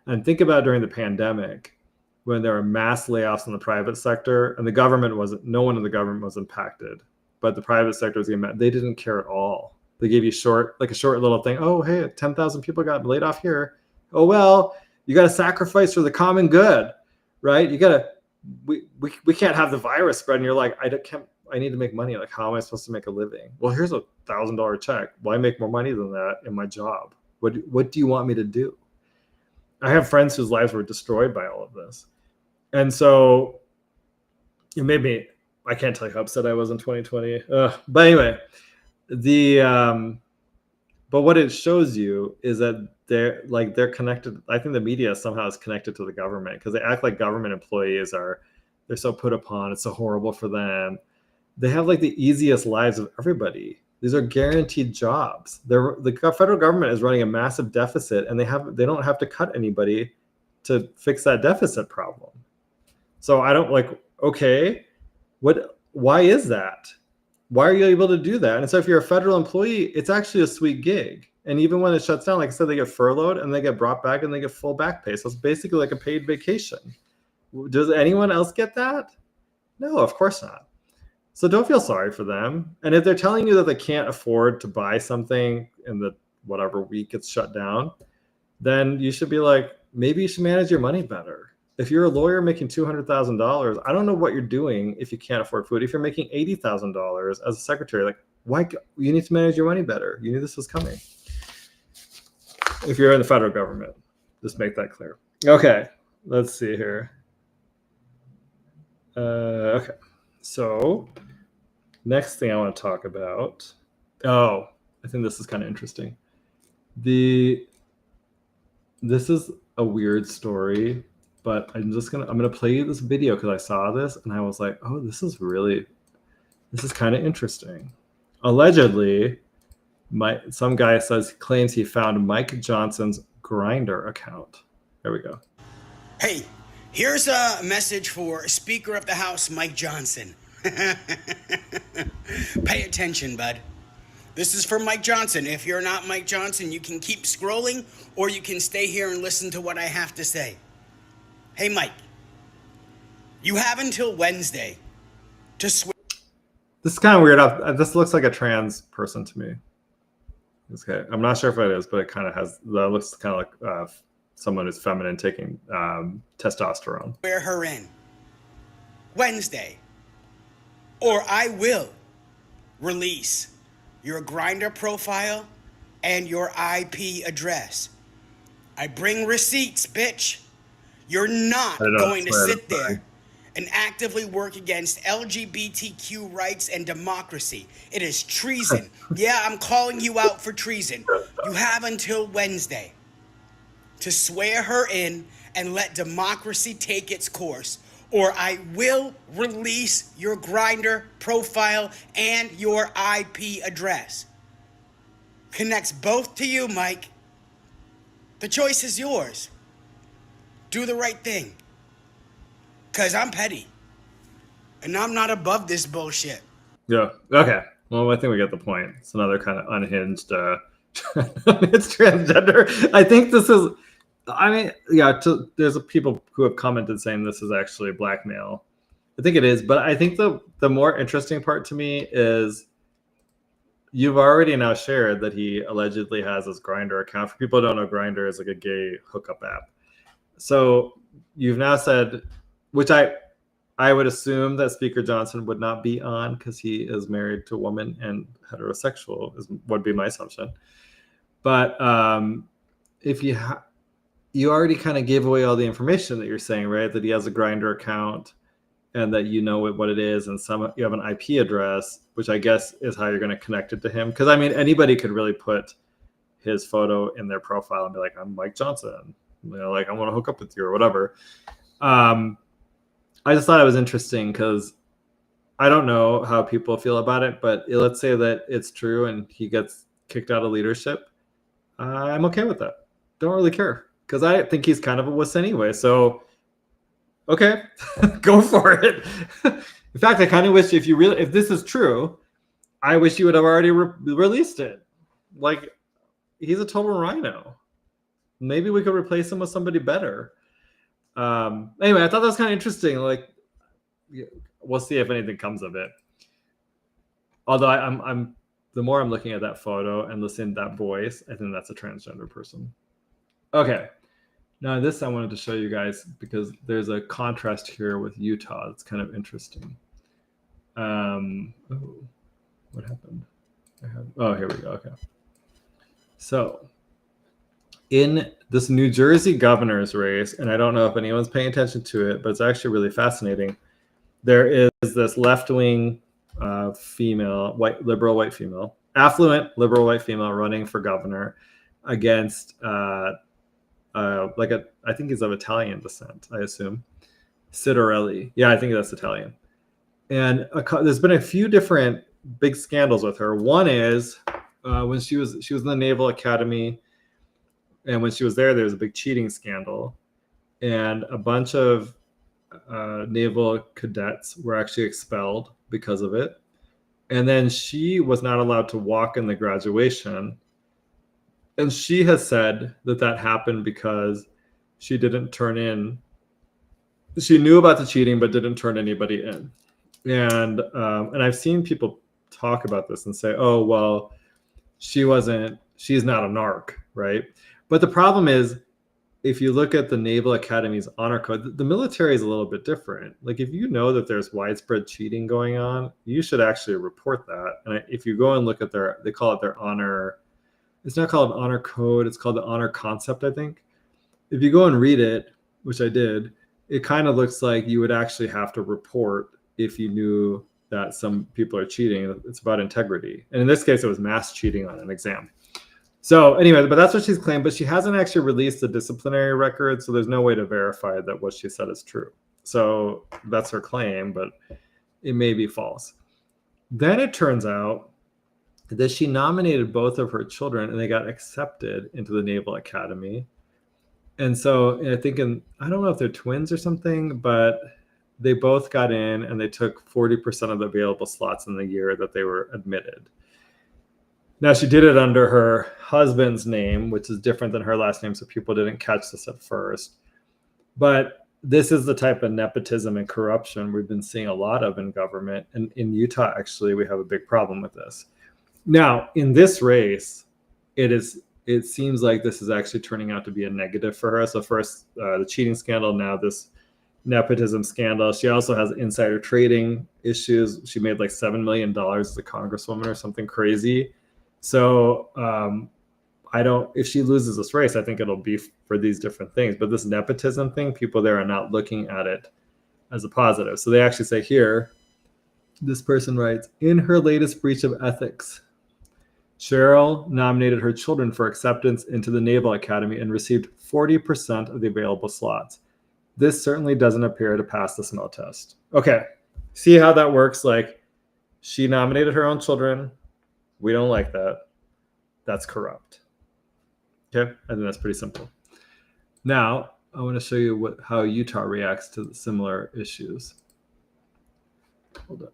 And think about during the pandemic when there were mass layoffs in the private sector and no one in the government was impacted, but the private sector was getting mad. They didn't care at all. They gave you a short little thing. Oh, hey, 10,000 people got laid off here. Oh, well, you got to sacrifice for the common good, right? We can't have the virus spread. And you're like, I need to make money. Like, how am I supposed to make a living? Well, here's a $1,000 check. Well, I make more money than that in my job. What do you want me to do? I have friends whose lives were destroyed by all of this. And so it made me, I can't tell you how upset I was in 2020. But anyway, but what it shows you is that they're connected. I think the media somehow is connected to the government because they act like government employees they're so put upon. It's so horrible for them. They have like the easiest lives of everybody. These are guaranteed jobs. The federal government is running a massive deficit, and they don't have to cut anybody to fix that deficit problem. So I don't like, okay, why is that? why are you able to do that? And so if you're a federal employee, it's actually a sweet gig. And even when it shuts down, like I said, they get furloughed and they get brought back and they get full back pay. So it's basically like a paid vacation. Does anyone else get that? No, of course not. So don't feel sorry for them. And if they're telling you that they can't afford to buy something in the whatever week it's shut down, then you should be like, maybe you should manage your money better. If you're a lawyer making $200,000, I don't know what you're doing if you can't afford food. If you're making $80,000 as a secretary, like, why? You need to manage your money better. You knew this was coming. If you're in the federal government, just make that clear. Okay, let's see here. Okay, so next thing I want to talk about. Oh, I think this is kind of interesting. This is a weird story, but I'm gonna play you this video because I saw this and I was like, oh, this is kind of interesting. Allegedly, some guy claims he found Mike Johnson's Grindr account. There we go. Hey, here's a message for Speaker of the House Mike Johnson. Pay attention, bud. This is for Mike Johnson. If you're not Mike Johnson, you can keep scrolling or you can stay here and listen to what I have to say. Hey, Mike, you have until Wednesday to switch. This is kind of weird. This looks like a trans person to me. Okay, I'm not sure if it is, but it kind of has. That looks kind of like someone who's feminine taking testosterone. Wear her in Wednesday, or I will release your Grindr profile and your IP address. I bring receipts, bitch. You're not going to sit there and actively work against LGBTQ rights and democracy. It is treason. Yeah, I'm calling you out for treason. You have until Wednesday to swear her in and let democracy take its course, or I will release your Grindr profile and your IP address. Connects both to you, Mike. The choice is yours. Do the right thing. Because I'm petty. And I'm not above this bullshit. Yeah. Okay. Well, I think we get the point. It's another kind of unhinged it's transgender. I think this is, there's people who have commented saying this is actually blackmail. I think it is, but I think the more interesting part to me is you've already now shared that he allegedly has his Grindr account. For people who don't know, Grindr is like a gay hookup app. So you've now said, which I would assume that Speaker Johnson would not be on because he is married to a woman and heterosexual would be my assumption. But if you already kind of gave away all the information that you're saying, right? That he has a Grindr account and that you know what it is, and you have an IP address, which I guess is how you're going to connect it to him. Because I mean, anybody could really put his photo in their profile and be like, "I'm Mike Johnson," like I want to hook up with you or whatever. I just thought it was interesting because I don't know how people feel about it, but let's say that it's true and he gets kicked out of leadership. I'm okay with that. Don't really care because I think he's kind of a wuss anyway. So, okay, go for it. In fact, I kind of wish if this is true, I wish you would have already released it. Like, he's a total rhino. Maybe we could replace him with somebody better. Anyway, I thought that was kind of interesting. Like, we'll see if anything comes of it. Although I'm the more I'm looking at that photo and listening to that voice, I think that's a transgender person. Okay, now this I wanted to show you guys because there's a contrast here with Utah. It's kind of interesting. Oh, what happened? Here we go. Okay, so in this New Jersey governor's race, and I don't know if anyone's paying attention to it, but it's actually really fascinating. There is this left-wing female, liberal white female, affluent liberal white female running for governor against I think he's of Italian descent, I assume, Citarelli. Yeah, I think that's Italian. And there's been a few different big scandals with her. One is when she was in the Naval Academy. And when she was there was a big cheating scandal, and a bunch of naval cadets were actually expelled because of it. And then she was not allowed to walk in the graduation. And she has said that that happened because she didn't turn in. She knew about the cheating, but didn't turn anybody in. And I've seen people talk about this and say, oh, well, she's not a narc, right? But the problem is, if you look at the Naval Academy's honor code, the military is a little bit different. Like, if you know that there's widespread cheating going on, you should actually report that. And if you go and look at they call it their honor, it's not called honor code, it's called the honor concept, I think. If you go and read it, which I did, it kind of looks like you would actually have to report if you knew that some people are cheating. It's about integrity. And in this case, it was mass cheating on an exam. So anyway, but that's what she's claimed, but she hasn't actually released the disciplinary record, so there's no way to verify that what she said is true. So that's her claim, but it may be false. Then it turns out that she nominated both of her children and they got accepted into the Naval Academy. And so I think I don't know if they're twins or something, but they both got in and they took 40% of the available slots in the year that they were admitted. Now, she did it under her husband's name, which is different than her last name, so people didn't catch this at first. But this is the type of nepotism and corruption we've been seeing a lot of in government. And in Utah, actually, we have a big problem with this. Now, in this race, it seems like this is actually turning out to be a negative for her. So first, the cheating scandal, now this nepotism scandal. She also has insider trading issues. She made like $7 million as a congresswoman or something crazy. So if she loses this race, I think it'll be for these different things. But this nepotism thing, people there are not looking at it as a positive. So they actually say here, this person writes, in her latest breach of ethics, Cheryl nominated her children for acceptance into the Naval Academy and received 40% of the available slots. This certainly doesn't appear to pass the smell test. Okay, see how that works? Like, she nominated her own children. We don't like that. That's corrupt. Okay, I think that's pretty simple. Now, I want to show you how Utah reacts to similar issues. Hold up.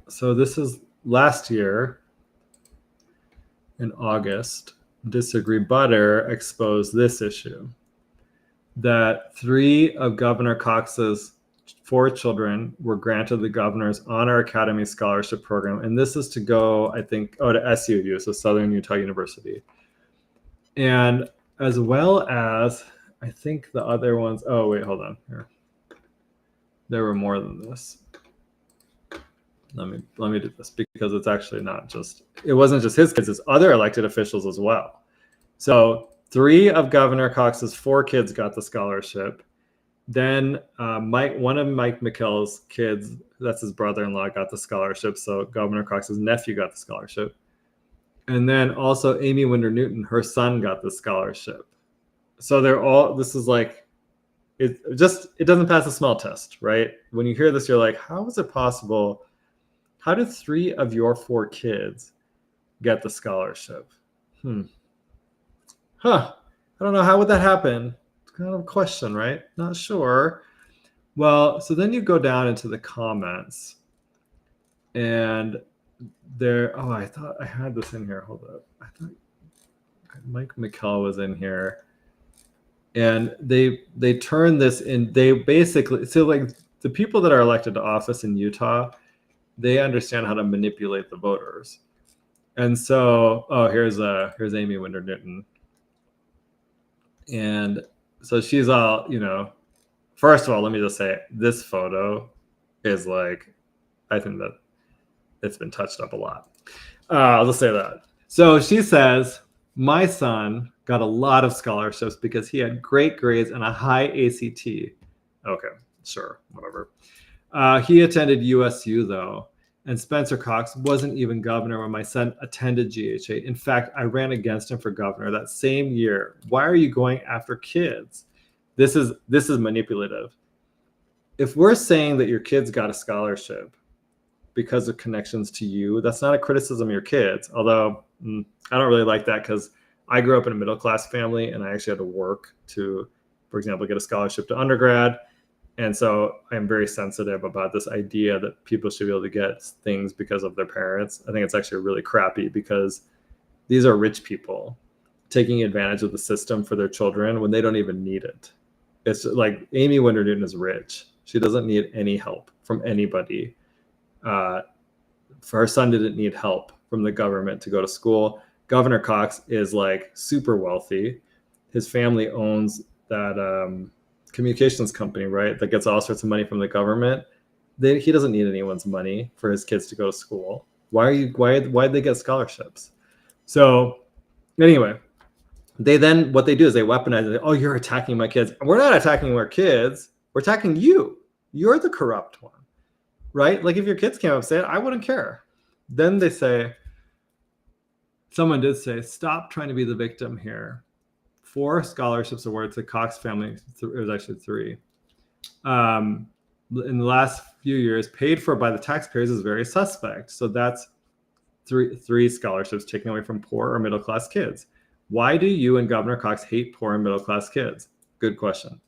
So this is last year in August. Disagree Butter exposed this issue, that 3 of Governor Cox's 4 children were granted the Governor's Honor Academy Scholarship Program. And this is to go, I think, to SUU, so Southern Utah University. And as well as, I think the other ones, oh, wait, hold on here. There were more than this. Let me do this, because it's actually it wasn't just his kids, it's other elected officials as well. So 3 of Governor Cox's 4 kids got the scholarship. Then one of Mike McKell's kids, that's his brother-in-law, got the scholarship. So Governor Cox's nephew got the scholarship. And then also Amy Winder Newton, her son, got the scholarship. So this is like, it doesn't pass the smell test, right? When you hear this, you're like, how is it possible? How did 3 of your 4 kids get the scholarship? I don't know. How would that happen? It's kind of a question, right? Not sure. Well, so then you go down into the comments, and I thought I had this in here. Hold up. I thought Mike McKell was in here. And they turn this in. They basically, so like the people that are elected to office in Utah, they understand how to manipulate the voters. And so, here's Amy Winder Newton. And so she's all, first of all, let me just say, this photo is like, I think that it's been touched up a lot. I'll just say that. So she says, my son got a lot of scholarships because he had great grades and a high ACT. Okay, sure, whatever. He attended USU though, and Spencer Cox wasn't even governor when my son attended GHA. In fact, I ran against him for governor that same year. Why are you going after kids? This is manipulative. If we're saying that your kids got a scholarship because of connections to you, that's not a criticism of your kids. Although I don't really like that, because I grew up in a middle-class family and I actually had to work to for example, get a scholarship to undergrad. And so I'm very sensitive about this idea that people should be able to get things because of their parents. I think it's actually really crappy because these are rich people taking advantage of the system for their children when they don't even need it. It's like Amy Winder Newton is rich. She doesn't need any help from anybody. Her son didn't need help from the government to go to school. Governor Cox is like super wealthy. His family owns that communications company, right? That gets all sorts of money from the government. He doesn't need anyone's money for his kids to go to school. Why'd they get scholarships? So anyway, what they do is they weaponize it. Oh, you're attacking my kids. We're not attacking our kids. We're attacking you. You're the corrupt one, right? Like if your kids came up and said, I wouldn't care. Then they say, someone did say, stop trying to be the victim here. 4 scholarships awarded to the Cox family. It was actually 3. In the last few years, paid for by the taxpayers is very suspect. So that's three scholarships taken away from poor or middle-class kids. Why do you and Governor Cox hate poor and middle-class kids? Good question.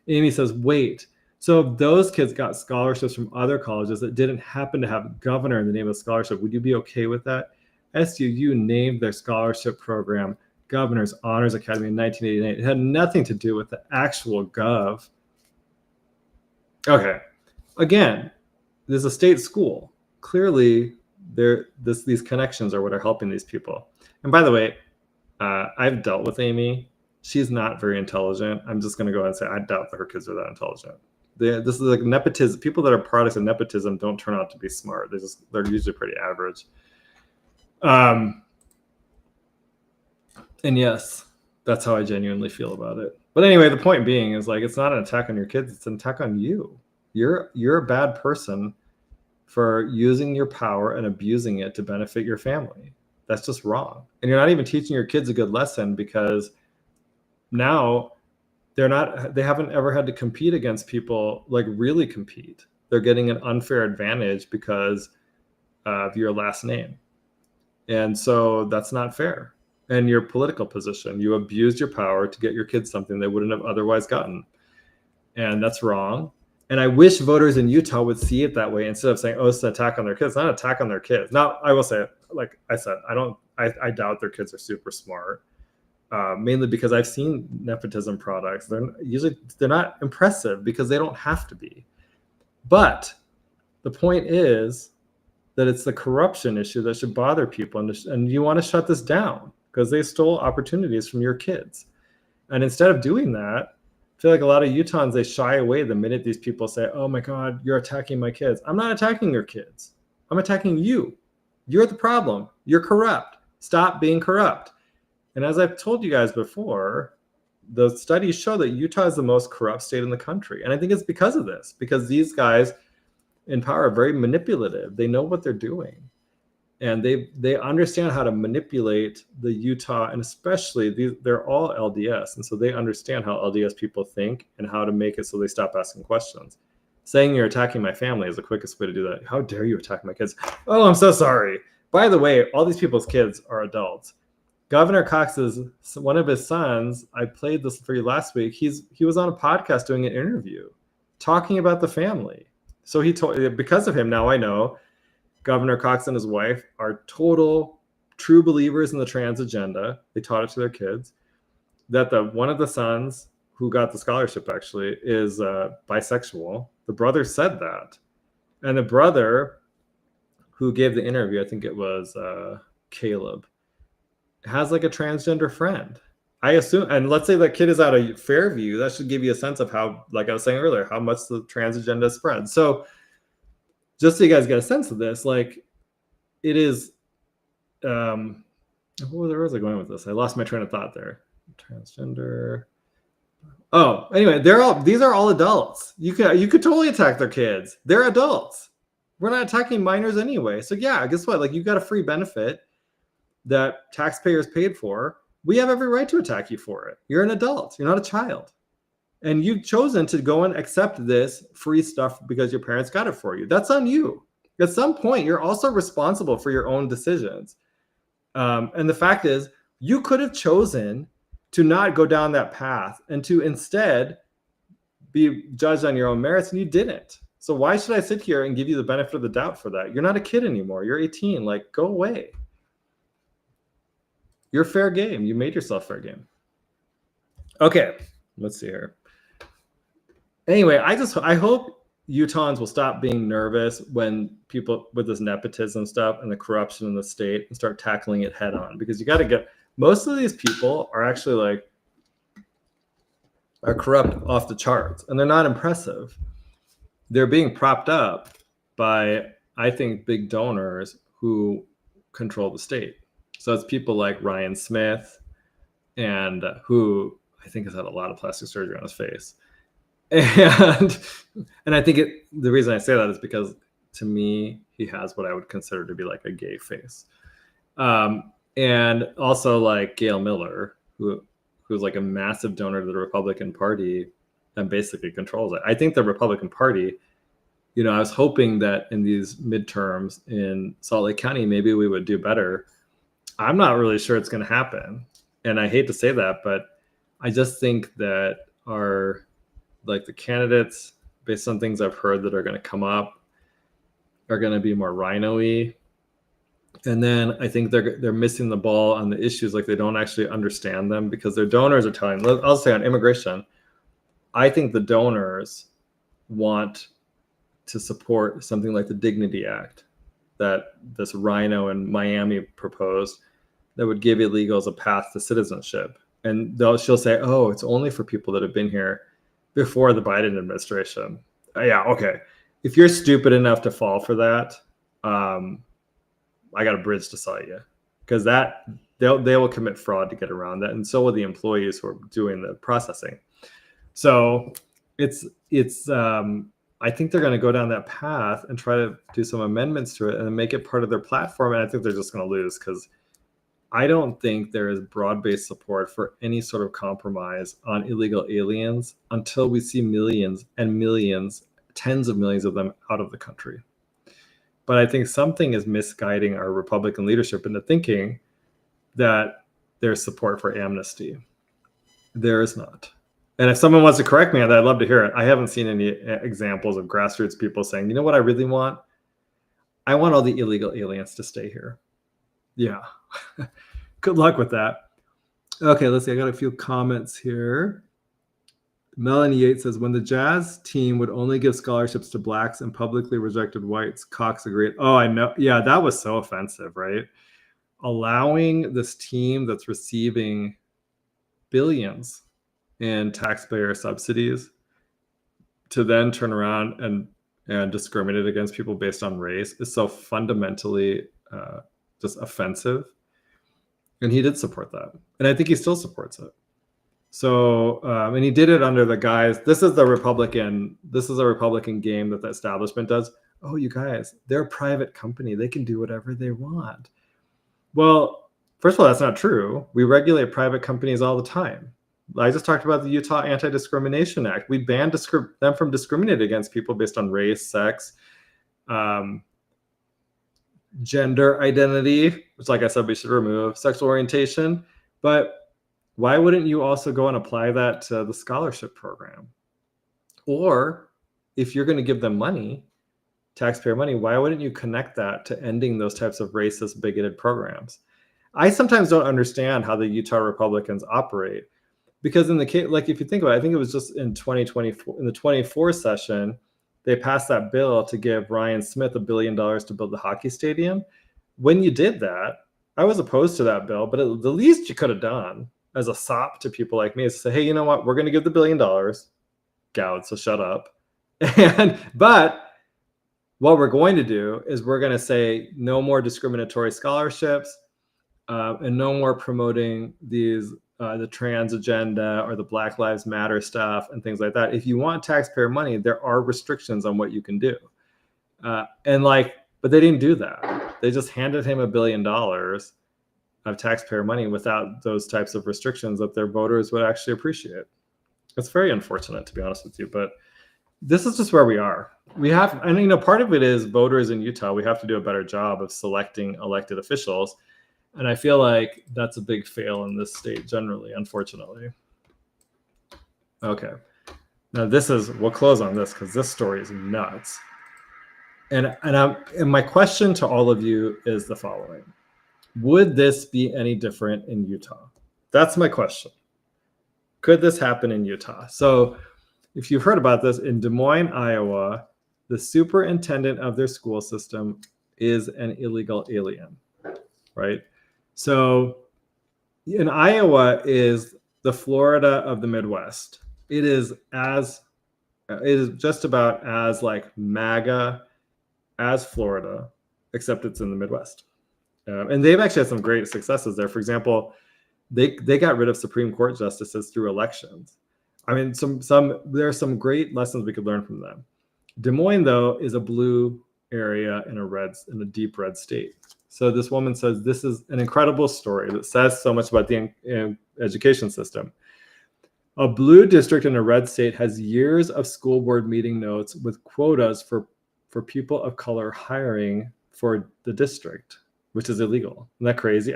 Amy says, wait, so if those kids got scholarships from other colleges that didn't happen to have governor in the name of the scholarship, would you be okay with that? SUU named their scholarship program Governor's Honors Academy in 1988. It had nothing to do with the actual gov. Okay. Again, there's a state school. Clearly, these connections are what are helping these people. And by the way, I've dealt with Amy. She's not very intelligent. I'm just going to go ahead and say I doubt that her kids are that intelligent. This is like nepotism. People that are products of nepotism don't turn out to be smart. They're usually pretty average. And yes, that's how I genuinely feel about it. But anyway, the point being is like it's not an attack on your kids, it's an attack on you. You're a bad person for using your power and abusing it to benefit your family. That's just wrong. And you're not even teaching your kids a good lesson because now they haven't ever had to compete against people, like really compete. They're getting an unfair advantage because of your last name. And so that's not fair. And your political position, you abused your power to get your kids something they wouldn't have otherwise gotten. And that's wrong. And I wish voters in Utah would see it that way instead of saying, oh, it's an attack on their kids. It's not an attack on their kids. Now, I will say, like I said, I doubt their kids are super smart, mainly because I've seen nepotism products. They're not impressive because they don't have to be. But the point is that it's the corruption issue that should bother people. And you want to shut this down because they stole opportunities from your kids. And instead of doing that, I feel like a lot of Utahns, they shy away the minute these people say, oh my God, you're attacking my kids. I'm not attacking your kids. I'm attacking you. You're the problem. You're corrupt. Stop being corrupt. And as I've told you guys before, the studies show that Utah is the most corrupt state in the country. And I think it's because of this, because these guys in power are very manipulative. They know what they're doing. And they understand how to manipulate the Utah, and especially they're all LDS. And so they understand how LDS people think and how to make it so they stop asking questions. Saying you're attacking my family is the quickest way to do that. How dare you attack my kids? Oh, I'm so sorry. By the way, all these people's kids are adults. Governor Cox's, one of his sons, I played this for you last week. He was on a podcast doing an interview talking about the family. So he told, because of him, now I know Governor Cox and his wife are total true believers in the trans agenda. They taught it to their kids. That one of the sons who got the scholarship actually is bisexual. The brother said that. And the brother who gave the interview, I think it was Caleb, has like a transgender friend. I assume, and let's say that kid is out of Fairview, that should give you a sense of how, like I was saying earlier, how much the trans agenda spread. So just so you guys get a sense of this, like it is, where was I going with this? I lost my train of thought there. Transgender. Oh, anyway, these are all adults. You could totally attack their kids. They're adults. We're not attacking minors anyway. So yeah, guess what? Like you got a free benefit that taxpayers paid for. We have every right to attack you for it. You're an adult. You're not a child. And you've chosen to go and accept this free stuff because your parents got it for you. That's on you. At some point, you're also responsible for your own decisions. And the fact is, you could have chosen to not go down that path and to instead be judged on your own merits, and you didn't. So why should I sit here and give you the benefit of the doubt for that? You're not a kid anymore. You're 18. Like, go away. You're fair game. You made yourself fair game. Okay, let's see here. Anyway, I hope Utahns will stop being nervous when people with this nepotism stuff and the corruption in the state and start tackling it head on, because you got to get, most of these people are actually like, are corrupt off the charts, and they're not impressive. They're being propped up by, I think, big donors who control the state. So it's people like Ryan Smith, and who I think has had a lot of plastic surgery on his face. And I think the reason I say that is because, to me, he has what I would consider to be like a gay face. And also like Gail Miller, who's like a massive donor to the Republican Party and basically controls it. I think the Republican Party, you know, I was hoping that in these midterms in Salt Lake County, maybe we would do better. I'm not really sure it's going to happen. And I hate to say that, but I just think that the candidates, based on things I've heard that are going to come up, are going to be more rhino-y. And then I think they're missing the ball on the issues. Like, they don't actually understand them because their donors are telling them. I'll say on immigration, I think the donors want to support something like the Dignity Act that this rhino in Miami proposed that would give illegals a path to citizenship. And she'll say, oh, it's only for people that have been here before the Biden administration. Yeah, okay. If you're stupid enough to fall for that, I got a bridge to sell you, because that they will commit fraud to get around that, and so will the employees who are doing the processing. So it's I think they're going to go down that path and try to do some amendments to it and make it part of their platform, and I think they're just going to lose, because I don't think there is broad-based support for any sort of compromise on illegal aliens until we see millions and millions, tens of millions of them out of the country. But I think something is misguiding our Republican leadership into thinking that there's support for amnesty. There is not. And if someone wants to correct me on that, I'd love to hear it. I haven't seen any examples of grassroots people saying, you know what I really want? I want all the illegal aliens to stay here. Yeah. Good luck with that. Okay, let's see. I got a few comments here. Melanie Yates says, when the Jazz team would only give scholarships to blacks and publicly rejected whites, Cox agreed. Oh, I know. Yeah, that was so offensive, right? Allowing this team that's receiving billions in taxpayer subsidies to then turn around and discriminate against people based on race is so fundamentally just offensive. And he did support that. And I think he still supports it. So, and he did it under the guise, this is a Republican game that the establishment does. Oh, you guys, they're a private company. They can do whatever they want. Well, first of all, that's not true. We regulate private companies all the time. I just talked about the Utah Anti-Discrimination Act. We banned them from discriminating against people based on race, sex, gender identity, which, like I said, we should remove, sexual orientation. But why wouldn't you also go and apply that to the scholarship program? Or if you're going to give them money, taxpayer money, why wouldn't you connect that to ending those types of racist, bigoted programs? I sometimes don't understand how the Utah Republicans operate, because in the case, like, if you think about it, I think it was just in 2024, in the 24 session, they passed that bill to give Ryan Smith $1 billion to build the hockey stadium. When you did that, I was opposed to that bill, but the least you could have done as a sop to people like me is to say, hey, you know what? We're going to give the $1 billion, Goud, so shut up. But what we're going to do is we're going to say no more discriminatory scholarships and no more promoting these the trans agenda or the Black Lives Matter stuff and things like that. If you want taxpayer money, there are restrictions on what you can do. But they didn't do that. They just handed him $1 billion of taxpayer money without those types of restrictions that their voters would actually appreciate. It's very unfortunate, to be honest with you, but this is just where we are. We have, and part of it is voters in Utah. We have to do a better job of selecting elected officials. And I feel like that's a big fail in this state generally, unfortunately. Okay. Now we'll close on this because this story is nuts. And my question to all of you is the following. Would this be any different in Utah? That's my question. Could this happen in Utah? So if you've heard about this, in Des Moines, Iowa, the superintendent of their school system is an illegal alien, right? So in Iowa is the Florida of the Midwest. It is just about as like MAGA as Florida, except it's in the Midwest. And they've actually had some great successes there. For example, they got rid of Supreme Court justices through elections. I mean, there are some great lessons we could learn from them. Des Moines, though, is a blue area in a deep red state. So this woman says this is an incredible story that says so much about the education system. A blue district in a red state has years of school board meeting notes with quotas for people of color hiring for the district, which is illegal. Isn't that crazy?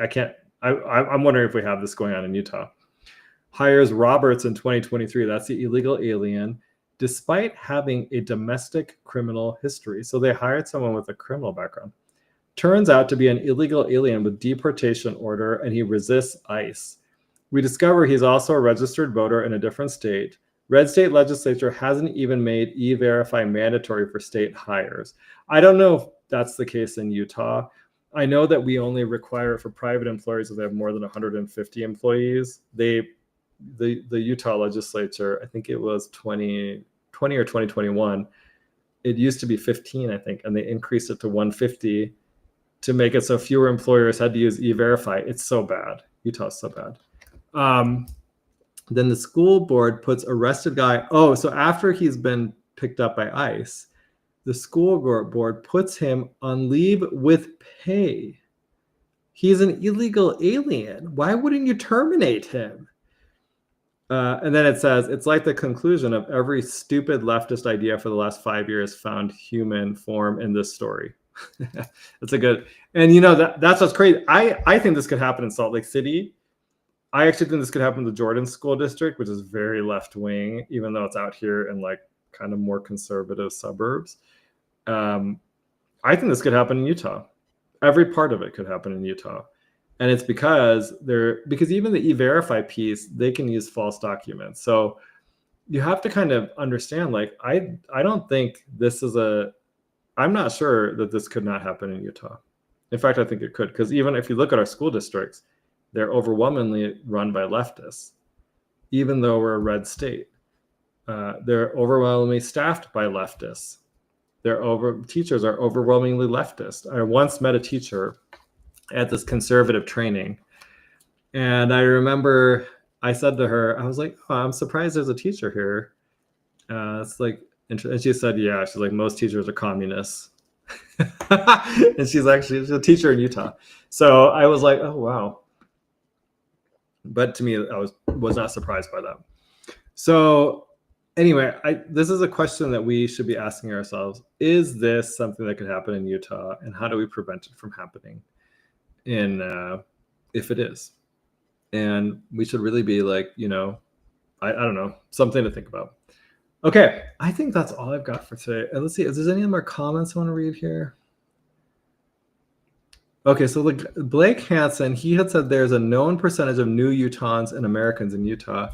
I'm wondering if we have this going on in Utah. Hires Roberts in 2023. That's the illegal alien, despite having a domestic criminal history. So they hired someone with a criminal background. Turns out to be an illegal alien with deportation order, and he resists ICE. We discover he's also a registered voter in a different state. Red state legislature hasn't even made E-Verify mandatory for state hires. I don't know if that's the case in Utah. I know that we only require it for private employers if they have more than 150 employees. The Utah legislature, I think it was 2020 or 2021, it used to be 15, I think, and they increased it to 150 to make it so fewer employers had to use E-Verify. It's so bad. Utah's so bad. Then the school board puts arrested guy. Oh, so after he's been picked up by ICE, the school board puts him on leave with pay. He's an illegal alien. Why wouldn't you terminate him? And then it says, it's like the conclusion of every stupid leftist idea for the last 5 years found human form in this story. That's a good, and that's what's crazy. I think this could happen in Salt Lake City. I actually think this could happen in the Jordan School District, which is very left wing, even though it's out here in like kind of more conservative suburbs. I think this could happen in Utah. Every part of it could happen in Utah. And it's because even the E-Verify piece, they can use false documents. So you have to kind of understand, like, I don't think I'm not sure that this could not happen in Utah. In fact, I think it could, because even if you look at our school districts, they're overwhelmingly run by leftists, even though we're a red state. They're overwhelmingly staffed by leftists. Teachers are overwhelmingly leftist. I once met a teacher at this conservative training, and I remember I said to her, I was like, "Oh, I'm surprised there's a teacher here." It's like, and she said, "Yeah." She's like, "Most teachers are communists," and she's a teacher in Utah. So I was like, "Oh wow." But to me, I was not surprised by that. So anyway, this is a question that we should be asking ourselves. Is this something that could happen in Utah? And how do we prevent it from happening if it is? And we should really be like, I don't know, something to think about. Okay, I think that's all I've got for today. And let's see, is there any more comments I want to read here? Okay, so Blake Hansen, he had said there's a known percentage of new Utahns and Americans in Utah.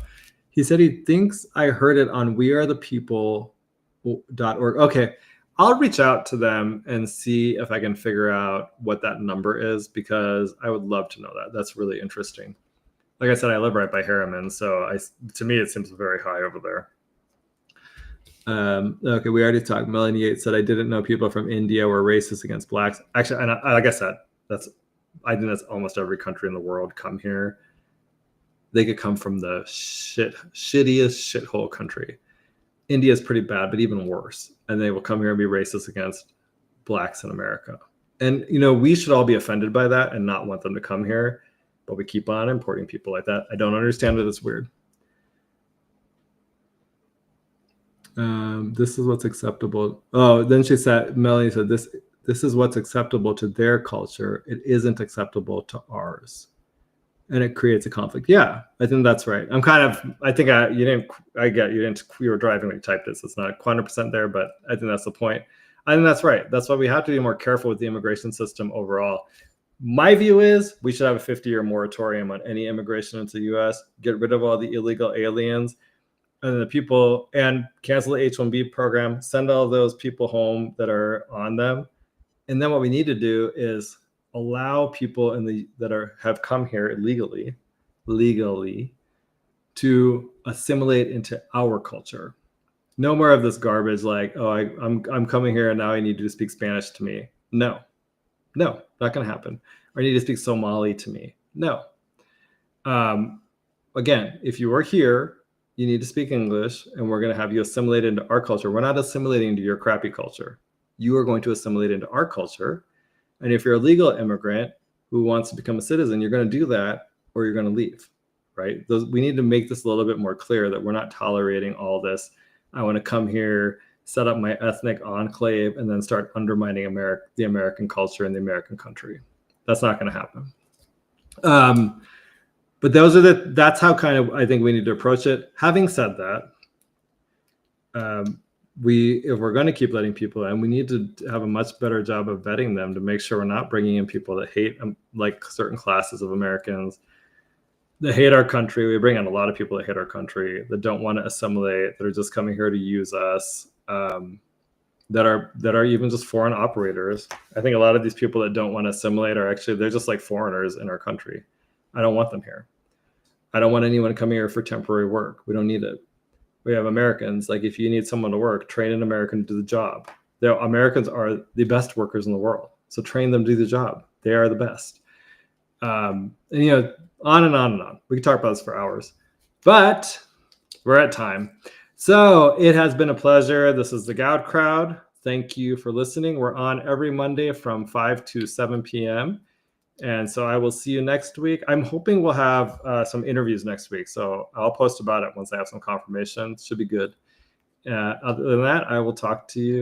He said he thinks I heard it on wearethepeople.org. Okay, I'll reach out to them and see if I can figure out what that number is, because I would love to know that. That's really interesting. Like I said, I live right by Harriman, so to me it seems very high over there. Okay, we already talked. Melanie Yates said, I didn't know people from India were racist against blacks. Actually, and like I said, I think that's almost every country in the world come here. They could come from the shittiest shithole country. India is pretty bad, but even worse. And they will come here and be racist against blacks in America. And, we should all be offended by that and not want them to come here. But we keep on importing people like that. I don't understand it. It's weird. This is what's acceptable. Oh, then Melanie said, this This is what's acceptable to their culture. It isn't acceptable to ours. And it creates a conflict. Yeah, I think that's right. You were driving when you typed it, so it's not 100% there, but I think that's the point. I think that's right. That's why we have to be more careful with the immigration system overall. My view is we should have a 50-year moratorium on any immigration into the U.S., get rid of all the illegal aliens, and the people, and cancel the H-1B program, send all those people home that are on them. And then what we need to do is allow people have come here legally to assimilate into our culture. No more of this garbage like, oh, I'm coming here and now I need you to speak Spanish to me. No, not going to happen. Or I need to speak Somali to me. No. Again, if you are here, you need to speak English, and we're going to have you assimilate into our culture. We're not assimilating into your crappy culture. You are going to assimilate into our culture. And if you're a legal immigrant who wants to become a citizen, you're going to do that, or you're going to leave, right? We need to make this a little bit more clear that we're not tolerating all this. I want to come here, set up my ethnic enclave, and then start undermining the American culture and the American country. That's not going to happen. But that's how kind of I think we need to approach it. Having said that, if we're going to keep letting people in, we need to have a much better job of vetting them to make sure we're not bringing in people that hate, like certain classes of Americans that hate our country. We bring in a lot of people that hate our country, that don't want to assimilate, that are just coming here to use us, that are even just foreign operators. I think a lot of these people that don't want to assimilate they're just like foreigners in our country. I don't want them here. I don't want anyone coming here for temporary work. We don't need it. We have Americans. Like, if you need someone to work, train an American to do the job. Americans are the best workers in the world. So train them to do the job. They are the best. And on and on and on. We can talk about this for hours, but we're at time. So it has been a pleasure. This is the Goud Crowd. Thank you for listening. We're on every Monday from 5 to 7 p.m. And so I will see you next week. I'm hoping we'll have some interviews next week. So I'll post about it once I have some confirmation. It should be good. Other than that, I will talk to you.